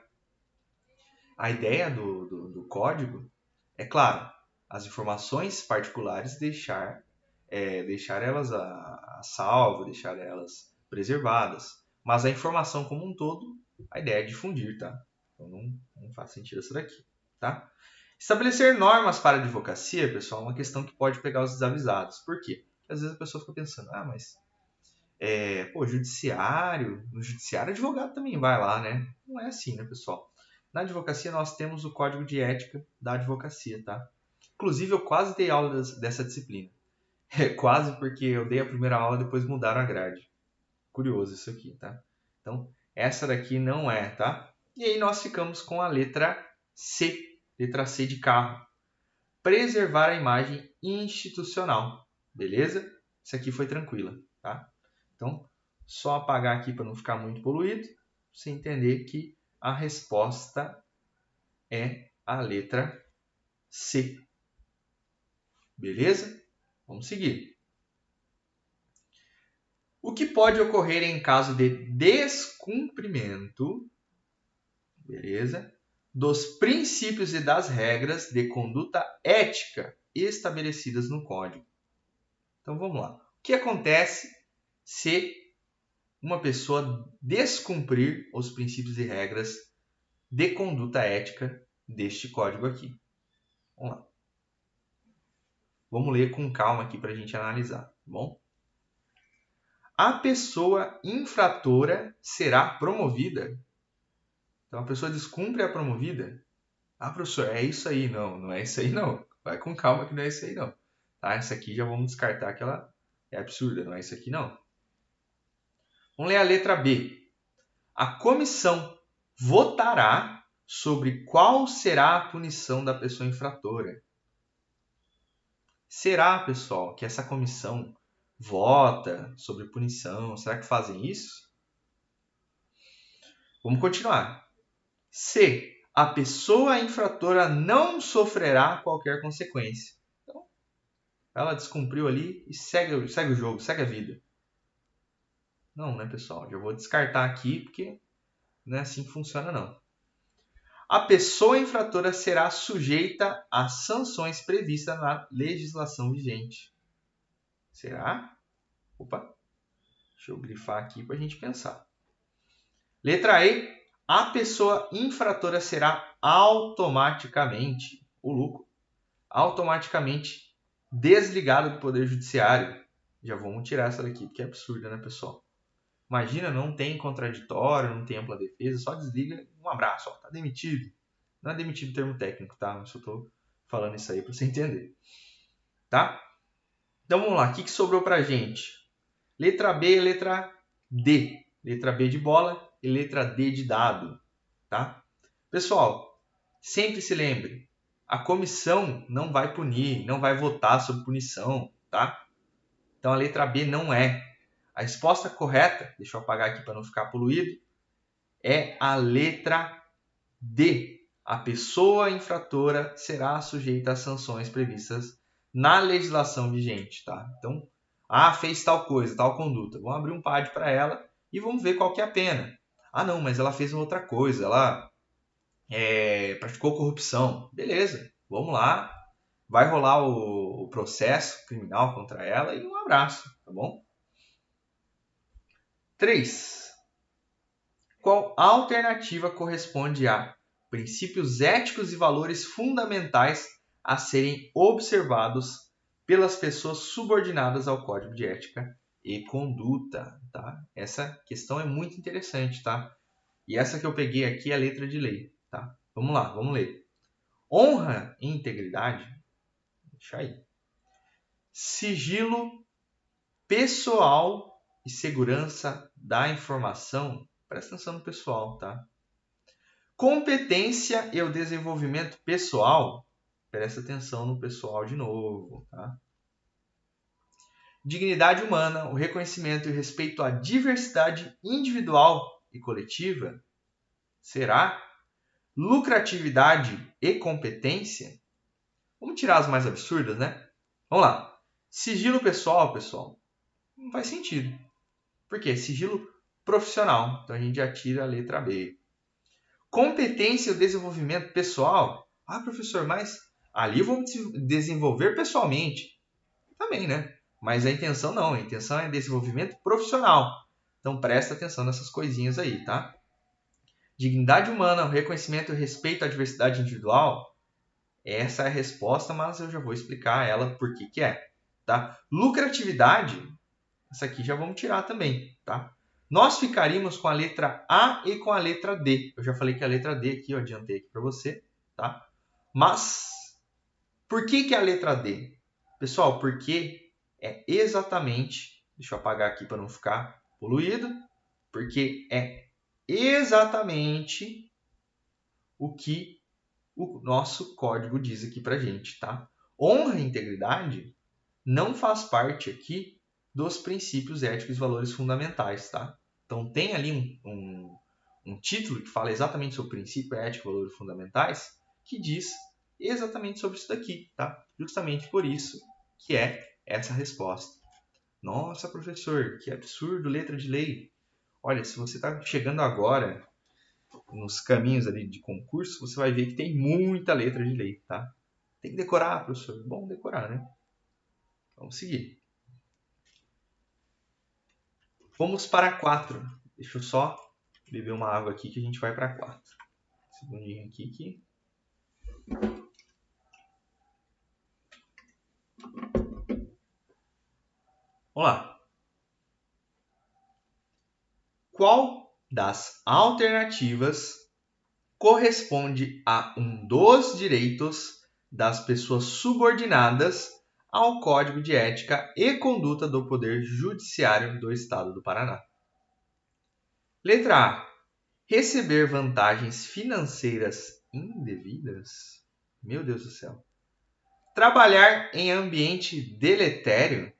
A ideia do código é, claro, as informações particulares deixar elas a salvo, deixar elas preservadas. Mas a informação como um todo, a ideia é difundir, tá? Então não faz sentido essa daqui, tá? Estabelecer normas para a advocacia, pessoal, é uma questão que pode pegar os desavisados. Por quê? Porque às vezes a pessoa fica pensando, mas judiciário, no judiciário advogado também vai lá, né? Não é assim, né, pessoal? Na advocacia nós temos o código de ética da advocacia, tá? Inclusive eu quase dei aula dessa disciplina. Quase porque eu dei a primeira aula e depois mudaram a grade. Curioso isso aqui, tá? Então, essa daqui não é, tá? E aí nós ficamos com a letra C. Letra C de carro. Preservar a imagem institucional. Beleza? Isso aqui foi tranquila, tá? Então, só apagar aqui para não ficar muito poluído. Você entender que a resposta é a letra C. Beleza? Vamos seguir. O que pode ocorrer em caso de descumprimento, beleza, dos princípios e das regras de conduta ética estabelecidas no Código? Então vamos lá. O que acontece se uma pessoa descumprir os princípios e regras de conduta ética deste código aqui? Vamos lá. Vamos ler com calma aqui para a gente analisar, tá bom? A pessoa infratora será promovida. Então, a pessoa descumpre e é promovida. Ah, professor, é isso aí. Não é isso aí, não. Vai com calma que não é isso aí, não. Tá? Essa aqui já vamos descartar que ela é absurda. Não é isso aqui, não. Vamos ler a letra B. A comissão votará sobre qual será a punição da pessoa infratora. Será, pessoal, que essa comissão vota sobre punição? Será que fazem isso? Vamos continuar. C. A pessoa infratora não sofrerá qualquer consequência. Então, ela descumpriu ali e segue o jogo, segue a vida. Não, né, pessoal? Já vou descartar aqui porque não é assim que funciona, não. A pessoa infratora será sujeita às sanções previstas na legislação vigente. Será? Opa, deixa eu grifar aqui para a gente pensar. Letra E. A pessoa infratora será automaticamente desligada do Poder Judiciário. Já vamos tirar essa daqui, porque é absurda, né, pessoal? Imagina, não tem contraditório, não tem ampla defesa, só desliga, um abraço, tá demitido. Não é demitido o termo técnico, tá? Eu só tô falando isso aí para você entender. Tá? Então vamos lá, o que sobrou pra gente? Letra B e letra D. Letra B de bola e letra D de dado. Tá? Pessoal, sempre se lembre, a comissão não vai punir, não vai votar sobre punição, tá? Então a letra B não é. A resposta correta, deixa eu apagar aqui para não ficar poluído, é a letra D. A pessoa infratora será sujeita às sanções previstas na legislação vigente, tá? Então, fez tal coisa, tal conduta. Vamos abrir um PAD para ela e vamos ver qual que é a pena. Não, mas ela fez outra coisa, ela praticou corrupção. Beleza, vamos lá. Vai rolar o processo criminal contra ela e um abraço, tá bom? 3. Qual alternativa corresponde a princípios éticos e valores fundamentais a serem observados pelas pessoas subordinadas ao Código de Ética e Conduta? Tá? Essa questão é muito interessante, tá? E essa que eu peguei aqui é a letra de lei, tá? Vamos lá, vamos ler. Honra e integridade, deixa aí. Sigilo pessoal e segurança da informação. Presta atenção no pessoal, tá? Competência e o desenvolvimento pessoal. Presta atenção no pessoal de novo, tá? Dignidade humana, o reconhecimento e o respeito à diversidade individual e coletiva. Será? Lucratividade e competência. Vamos tirar as mais absurdas, né? Vamos lá. Sigilo pessoal, pessoal, não faz sentido. Por quê? Sigilo profissional. Então a gente já tira a letra B. Competência e o desenvolvimento pessoal. Ah, professor, mas ali vamos desenvolver pessoalmente. Também, né? Mas a intenção não. A intenção é desenvolvimento profissional. Então presta atenção nessas coisinhas aí, tá? Dignidade humana, reconhecimento e respeito à diversidade individual. Essa é a resposta, mas eu já vou explicar ela por que é. Tá? Lucratividade, essa aqui já vamos tirar também. Tá? Nós ficaríamos com a letra A e com a letra D. Eu já falei que a letra D aqui, eu adiantei aqui para você. Tá? Mas, por que a letra D? Pessoal, porque é exatamente... Deixa eu apagar aqui para não ficar poluído. Porque é exatamente o que o nosso código diz aqui para a gente, tá? Honra e integridade não faz parte aqui dos princípios éticos e valores fundamentais, tá? Então tem ali um título que fala exatamente sobre princípio ético e valores fundamentais, que diz exatamente sobre isso daqui, tá? Justamente por isso que é essa resposta. Nossa, professor, que absurdo, letra de lei. Olha, se você está chegando agora nos caminhos ali de concurso, você vai ver que tem muita letra de lei, tá? Tem que decorar, professor. Bom decorar, né? Vamos seguir. Vamos para 4. Deixa eu só beber uma água aqui que a gente vai para 4. Segundinho aqui que... Vamos lá. Qual das alternativas corresponde a um dos direitos das pessoas subordinadas ao Código de Ética e Conduta do Poder Judiciário do Estado do Paraná? Letra A. Receber vantagens financeiras indevidas? Meu Deus do céu. Trabalhar em ambiente deletério?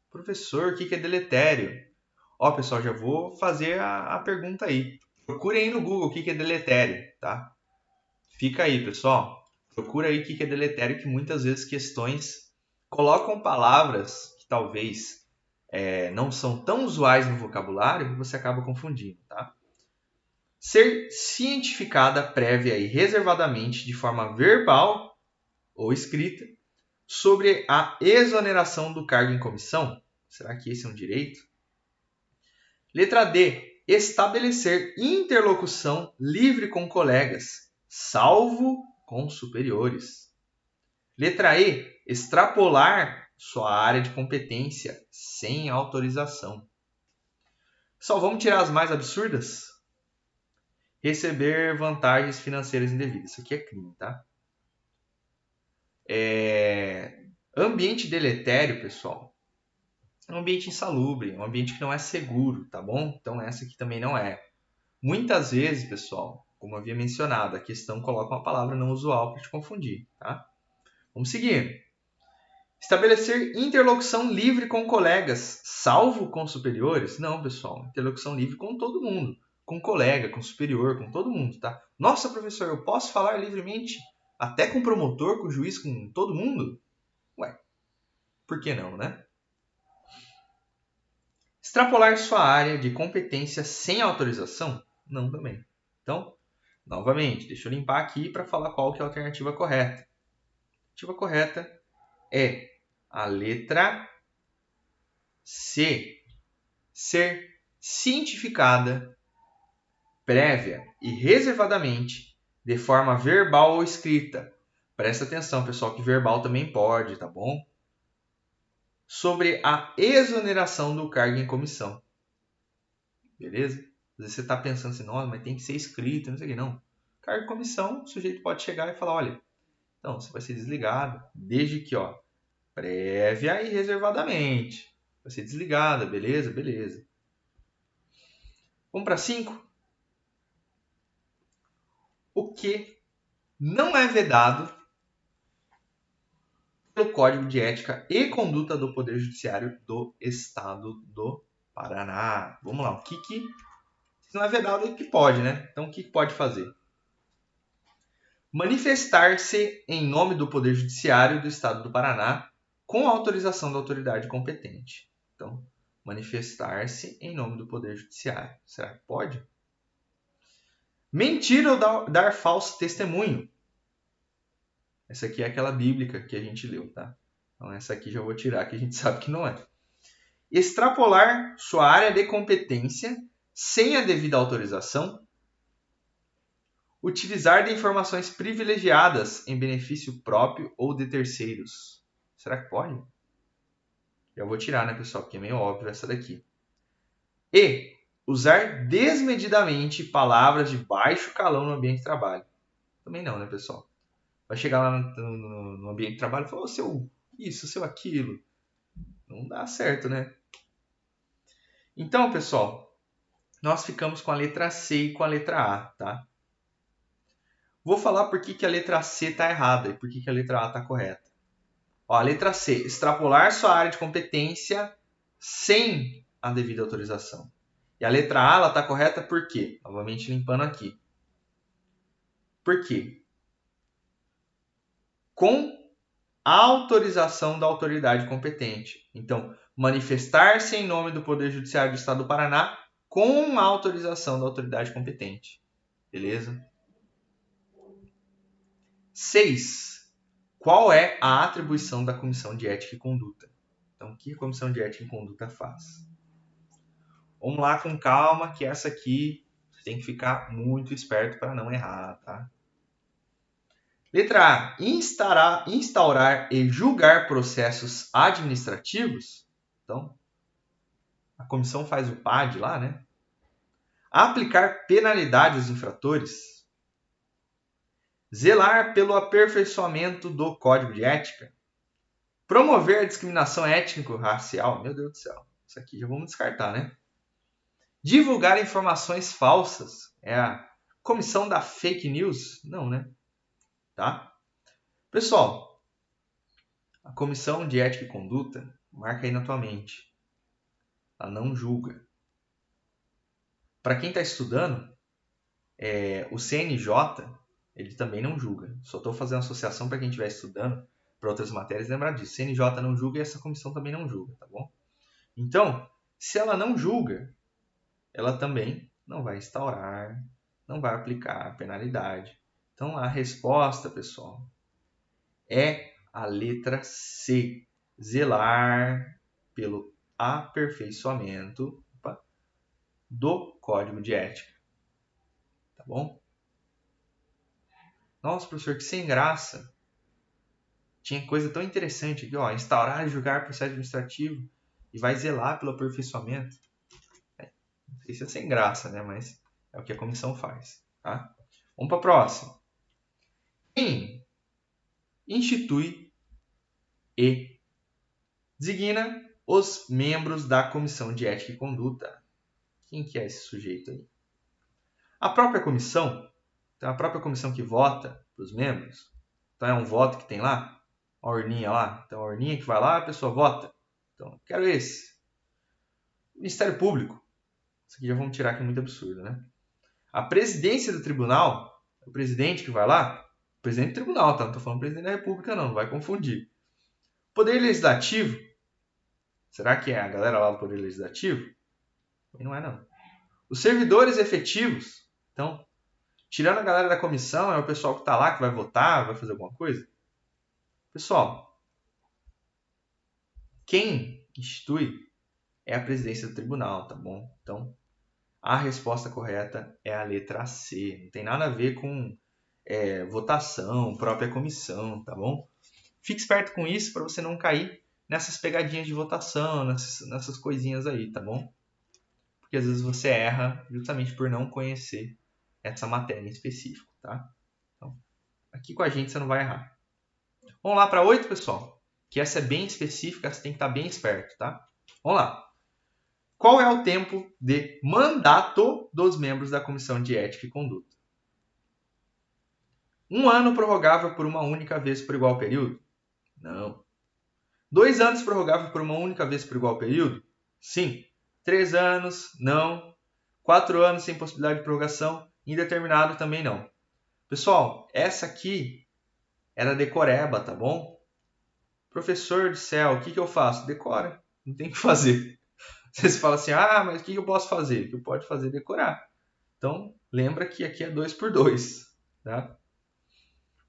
Professor, o que é deletério? Ó, pessoal, já vou fazer a pergunta aí. Procure aí no Google o que é deletério, tá? Fica aí, pessoal. Procura aí o que é deletério, que muitas vezes questões colocam palavras que talvez não são tão usuais no vocabulário e você acaba confundindo, tá? Ser cientificada prévia e reservadamente de forma verbal ou escrita sobre a exoneração do cargo em comissão. Será que esse é um direito? Letra D. Estabelecer interlocução livre com colegas, salvo com superiores. Letra E. Extrapolar sua área de competência sem autorização. Só vamos tirar as mais absurdas? Receber vantagens financeiras indevidas. Isso aqui é crime, tá? Ambiente deletério, pessoal. É um ambiente insalubre, um ambiente que não é seguro, tá bom? Então essa aqui também não é. Muitas vezes, pessoal, como eu havia mencionado, a questão coloca uma palavra não usual para te confundir, tá? Vamos seguir. Estabelecer interlocução livre com colegas, salvo com superiores? Não, pessoal. Interlocução livre com todo mundo. Com colega, com superior, com todo mundo, tá? Nossa, professor, eu posso falar livremente até com o promotor, com o juiz, com todo mundo? Ué, por que não, né? Extrapolar sua área de competência sem autorização? Não também. Então, novamente, deixa eu limpar aqui para falar qual que é a alternativa correta. A alternativa correta é a letra C. Ser cientificada, prévia e reservadamente, de forma verbal ou escrita. Presta atenção, pessoal, que verbal também pode, tá bom? Sobre a exoneração do cargo em comissão. Beleza? Às vezes você está pensando assim, nossa, mas tem que ser escrito, não sei o que. Não. Cargo em comissão, o sujeito pode chegar e falar, olha, então, você vai ser desligado, desde que, ó, prévia e reservadamente. Vai ser desligada, beleza? Beleza. Vamos para 5. O que não é vedado pelo Código de Ética e Conduta do Poder Judiciário do Estado do Paraná. Vamos lá, o que não é vedado, o que pode, né? Então, o que pode fazer? Manifestar-se em nome do Poder Judiciário do Estado do Paraná com autorização da autoridade competente. Então, manifestar-se em nome do Poder Judiciário. Será que pode? Mentir ou dar falso testemunho. Essa aqui é aquela bíblica que a gente leu, tá? Então essa aqui já vou tirar, que a gente sabe que não é. Extrapolar sua área de competência sem a devida autorização. Utilizar de informações privilegiadas em benefício próprio ou de terceiros. Será que pode? Já vou tirar, né, pessoal? Porque é meio óbvio essa daqui. E usar desmedidamente palavras de baixo calão no ambiente de trabalho. Também não, né, pessoal? Vai chegar lá no ambiente de trabalho e falar, seu isso, seu aquilo. Não dá certo, né? Então, pessoal, nós ficamos com a letra C e com a letra A, tá? Vou falar por que a letra C está errada e por que a letra A está correta. Ó, a letra C, extrapolar sua área de competência sem a devida autorização. E a letra A ela está correta por quê? Novamente limpando aqui. Por quê? Com a autorização da autoridade competente. Então, manifestar-se em nome do Poder Judiciário do Estado do Paraná com a autorização da autoridade competente. Beleza? 6. Qual é a atribuição da Comissão de Ética e Conduta? Então, o que a Comissão de Ética e Conduta faz? Vamos lá com calma, que essa aqui você tem que ficar muito esperto para não errar, tá? Letra A. Instaurar e julgar processos administrativos. Então, a comissão faz o PAD lá, né? Aplicar penalidades aos infratores. Zelar pelo aperfeiçoamento do Código de Ética. Promover a discriminação étnico-racial. Meu Deus do céu. Isso aqui já vamos descartar, né? Divulgar informações falsas. É a comissão da fake news? Não, né? Tá? Pessoal, a Comissão de Ética e Conduta, marca aí na tua mente. Ela não julga. Para quem está estudando, o CNJ, ele também não julga. Só estou fazendo associação para quem estiver estudando para outras matérias lembrar disso. CNJ não julga e essa comissão também não julga, tá bom? Então, se ela não julga, ela também não vai instaurar, não vai aplicar a penalidade. Então, a resposta, pessoal, é a letra C. Zelar pelo aperfeiçoamento do Código de Ética. Tá bom? Nossa, professor, que sem graça. Tinha coisa tão interessante aqui, ó. Instaurar e julgar processo administrativo e vai zelar pelo aperfeiçoamento. Não sei se é sem graça, né? Mas é o que a comissão faz, tá? Vamos para a próxima. Quem institui e designa os membros da Comissão de Ética e Conduta? Quem que é esse sujeito aí? A própria comissão, então a própria comissão que vota para os membros, então é um voto que tem lá, a urninha lá, então a urninha que vai lá, a pessoa vota. Então, quero esse. Ministério Público. Isso aqui já vamos tirar que é muito absurdo, né? A presidência do tribunal, o presidente que vai lá, o presidente do tribunal, tá? Não estou falando presidente da República, não vai confundir. Poder Legislativo, será que é a galera lá do Poder Legislativo? Não é, não. Os servidores efetivos, então, tirando a galera da comissão, é o pessoal que está lá, que vai votar, vai fazer alguma coisa? Pessoal, quem institui é a presidência do tribunal, tá bom? Então, a resposta correta é a letra C. Não tem nada a ver com votação, própria comissão, tá bom? Fique esperto com isso para você não cair nessas pegadinhas de votação, nessas coisinhas aí, tá bom? Porque às vezes você erra justamente por não conhecer essa matéria em específico, tá? Então, aqui com a gente você não vai errar. Vamos lá para 8, pessoal. Que essa é bem específica, você tem que estar bem esperto, tá? Vamos lá. Qual é o tempo de mandato dos membros da Comissão de Ética e Conduta? 1 ano prorrogável por uma única vez por igual período? Não. 2 anos prorrogável por uma única vez por igual período? Sim. 3 anos? Não. 4 anos sem possibilidade de prorrogação? Indeterminado também não. Pessoal, essa aqui era decoreba, tá bom? Professor do céu, o que eu faço? Decora. Não tem o que fazer. Você fala assim, ah, mas o que eu posso fazer? O que eu posso fazer é decorar. Então, lembra que aqui é 2 por 2, tá?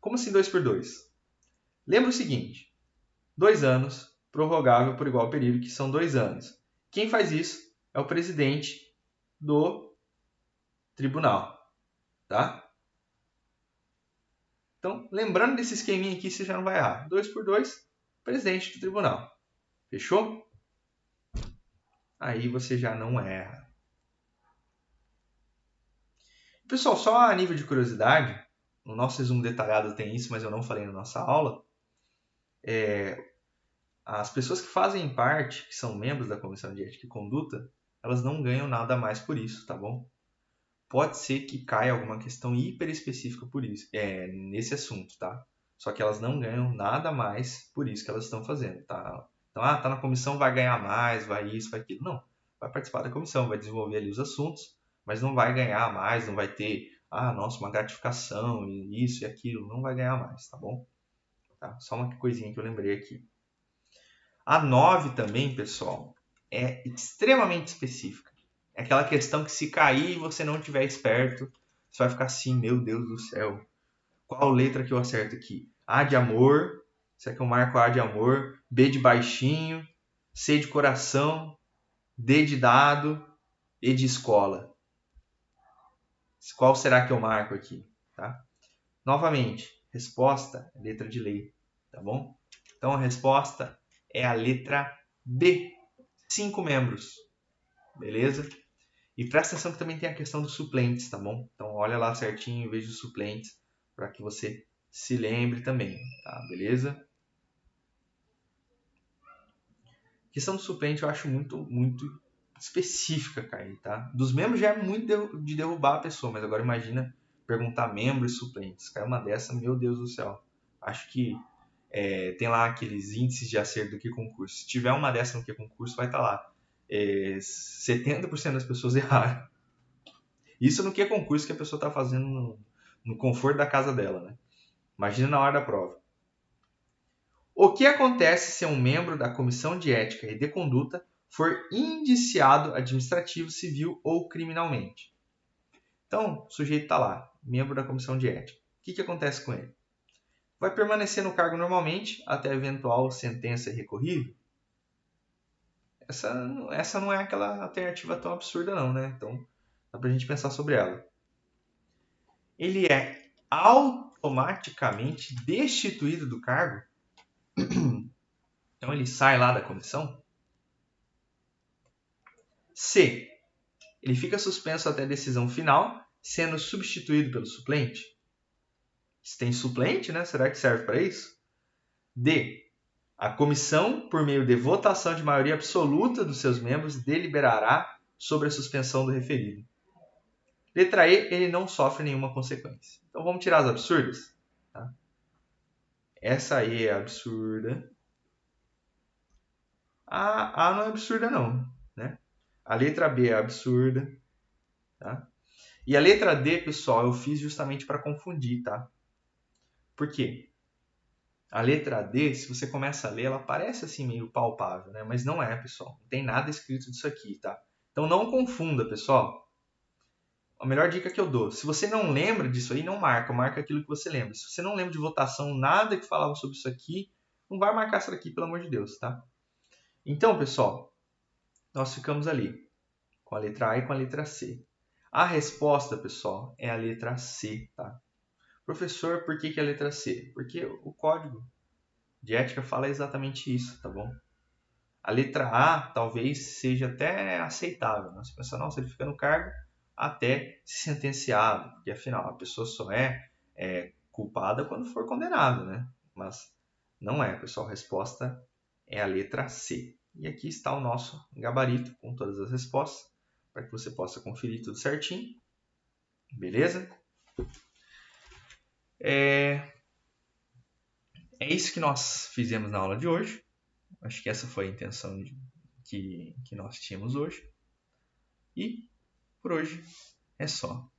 Como assim 2 por 2? Lembra o seguinte, 2 anos, prorrogável por igual período, que são 2 anos. Quem faz isso é o presidente do tribunal, tá? Então, lembrando desse esqueminha aqui, você já não vai errar. 2 por 2, presidente do tribunal. Fechou? Aí você já não erra. Pessoal, só a nível de curiosidade, no nosso resumo detalhado tem isso, mas eu não falei na nossa aula. As pessoas que fazem parte, que são membros da Comissão de Ética e Conduta, elas não ganham nada mais por isso, tá bom? Pode ser que caia alguma questão hiper específica por isso, nesse assunto, tá? Só que elas não ganham nada mais por isso que elas estão fazendo, tá? Então, tá na comissão, vai ganhar mais, vai isso, vai aquilo. Não, vai participar da comissão, vai desenvolver ali os assuntos, mas não vai ganhar mais, não vai ter, nossa, uma gratificação, isso e aquilo, não vai ganhar mais, tá bom? Tá? Só uma coisinha que eu lembrei aqui. A 9 também, pessoal, é extremamente específica. É aquela questão que se cair e você não estiver esperto, você vai ficar assim, meu Deus do céu. Qual letra que eu acerto aqui? A de amor. Será que eu marco A de amor? B de baixinho. C de coração. D de dado. E de escola. Qual será que eu marco aqui? Tá? Novamente, resposta é letra de lei. Tá bom? Então a resposta é a letra B. 5 membros. Beleza? E presta atenção que também tem a questão dos suplentes, tá bom? Então olha lá certinho, veja os suplentes para que você se lembre também, tá? Beleza? A questão do suplente eu acho muito específica, Caio, tá? Dos membros já é muito de derrubar a pessoa, mas agora imagina perguntar membros e suplentes. Cai uma dessa, meu Deus do céu. Acho que tem lá aqueles índices de acerto do que concurso. Se tiver uma dessa no que concurso, vai estar lá. 70% das pessoas erraram. Isso no que é concurso que a pessoa está fazendo no conforto da casa dela, né? Imagina na hora da prova. O que acontece se um membro da Comissão de Ética e de Conduta for indiciado administrativo, civil ou criminalmente? Então, o sujeito está lá, membro da Comissão de Ética. O que acontece com ele? Vai permanecer no cargo normalmente até a eventual sentença recorrível? Essa não é aquela alternativa tão absurda não, né? Então, dá pra gente pensar sobre ela. Ele é automaticamente destituído do cargo? Então ele sai lá da comissão? C. Ele fica suspenso até a decisão final, sendo substituído pelo suplente? Se tem suplente, né? Será que serve para isso? D. A comissão, por meio de votação de maioria absoluta dos seus membros, deliberará sobre a suspensão do referido. Letra E. Ele não sofre nenhuma consequência. Então vamos tirar as absurdas? Tá? Essa aí é absurda. A não é absurda não, né? A letra B é absurda, tá? E a letra D, pessoal, eu fiz justamente para confundir, tá? Por quê? A letra D, se você começa a ler, ela parece assim meio palpável, né? Mas não é, pessoal. Não tem nada escrito disso aqui, tá? Então não confunda, pessoal. A melhor dica que eu dou, se você não lembra disso aí, não marca aquilo que você lembra. Se você não lembra de votação, nada que falava sobre isso aqui, não vai marcar isso aqui, pelo amor de Deus, tá? Então, pessoal, nós ficamos ali, com a letra A e com a letra C. A resposta, pessoal, é a letra C, tá? Professor, por que a letra C? Porque o código de ética fala exatamente isso, tá bom? A letra A talvez seja até aceitável. Né? Você pensa, nossa, ele fica no cargo até se sentenciado, porque afinal a pessoa só é culpada quando for condenada, né? Mas não é, pessoal. A resposta é a letra C. E aqui está o nosso gabarito com todas as respostas, para que você possa conferir tudo certinho. Beleza? É isso que nós fizemos na aula de hoje. Acho que essa foi a intenção que nós tínhamos hoje. E por hoje é só.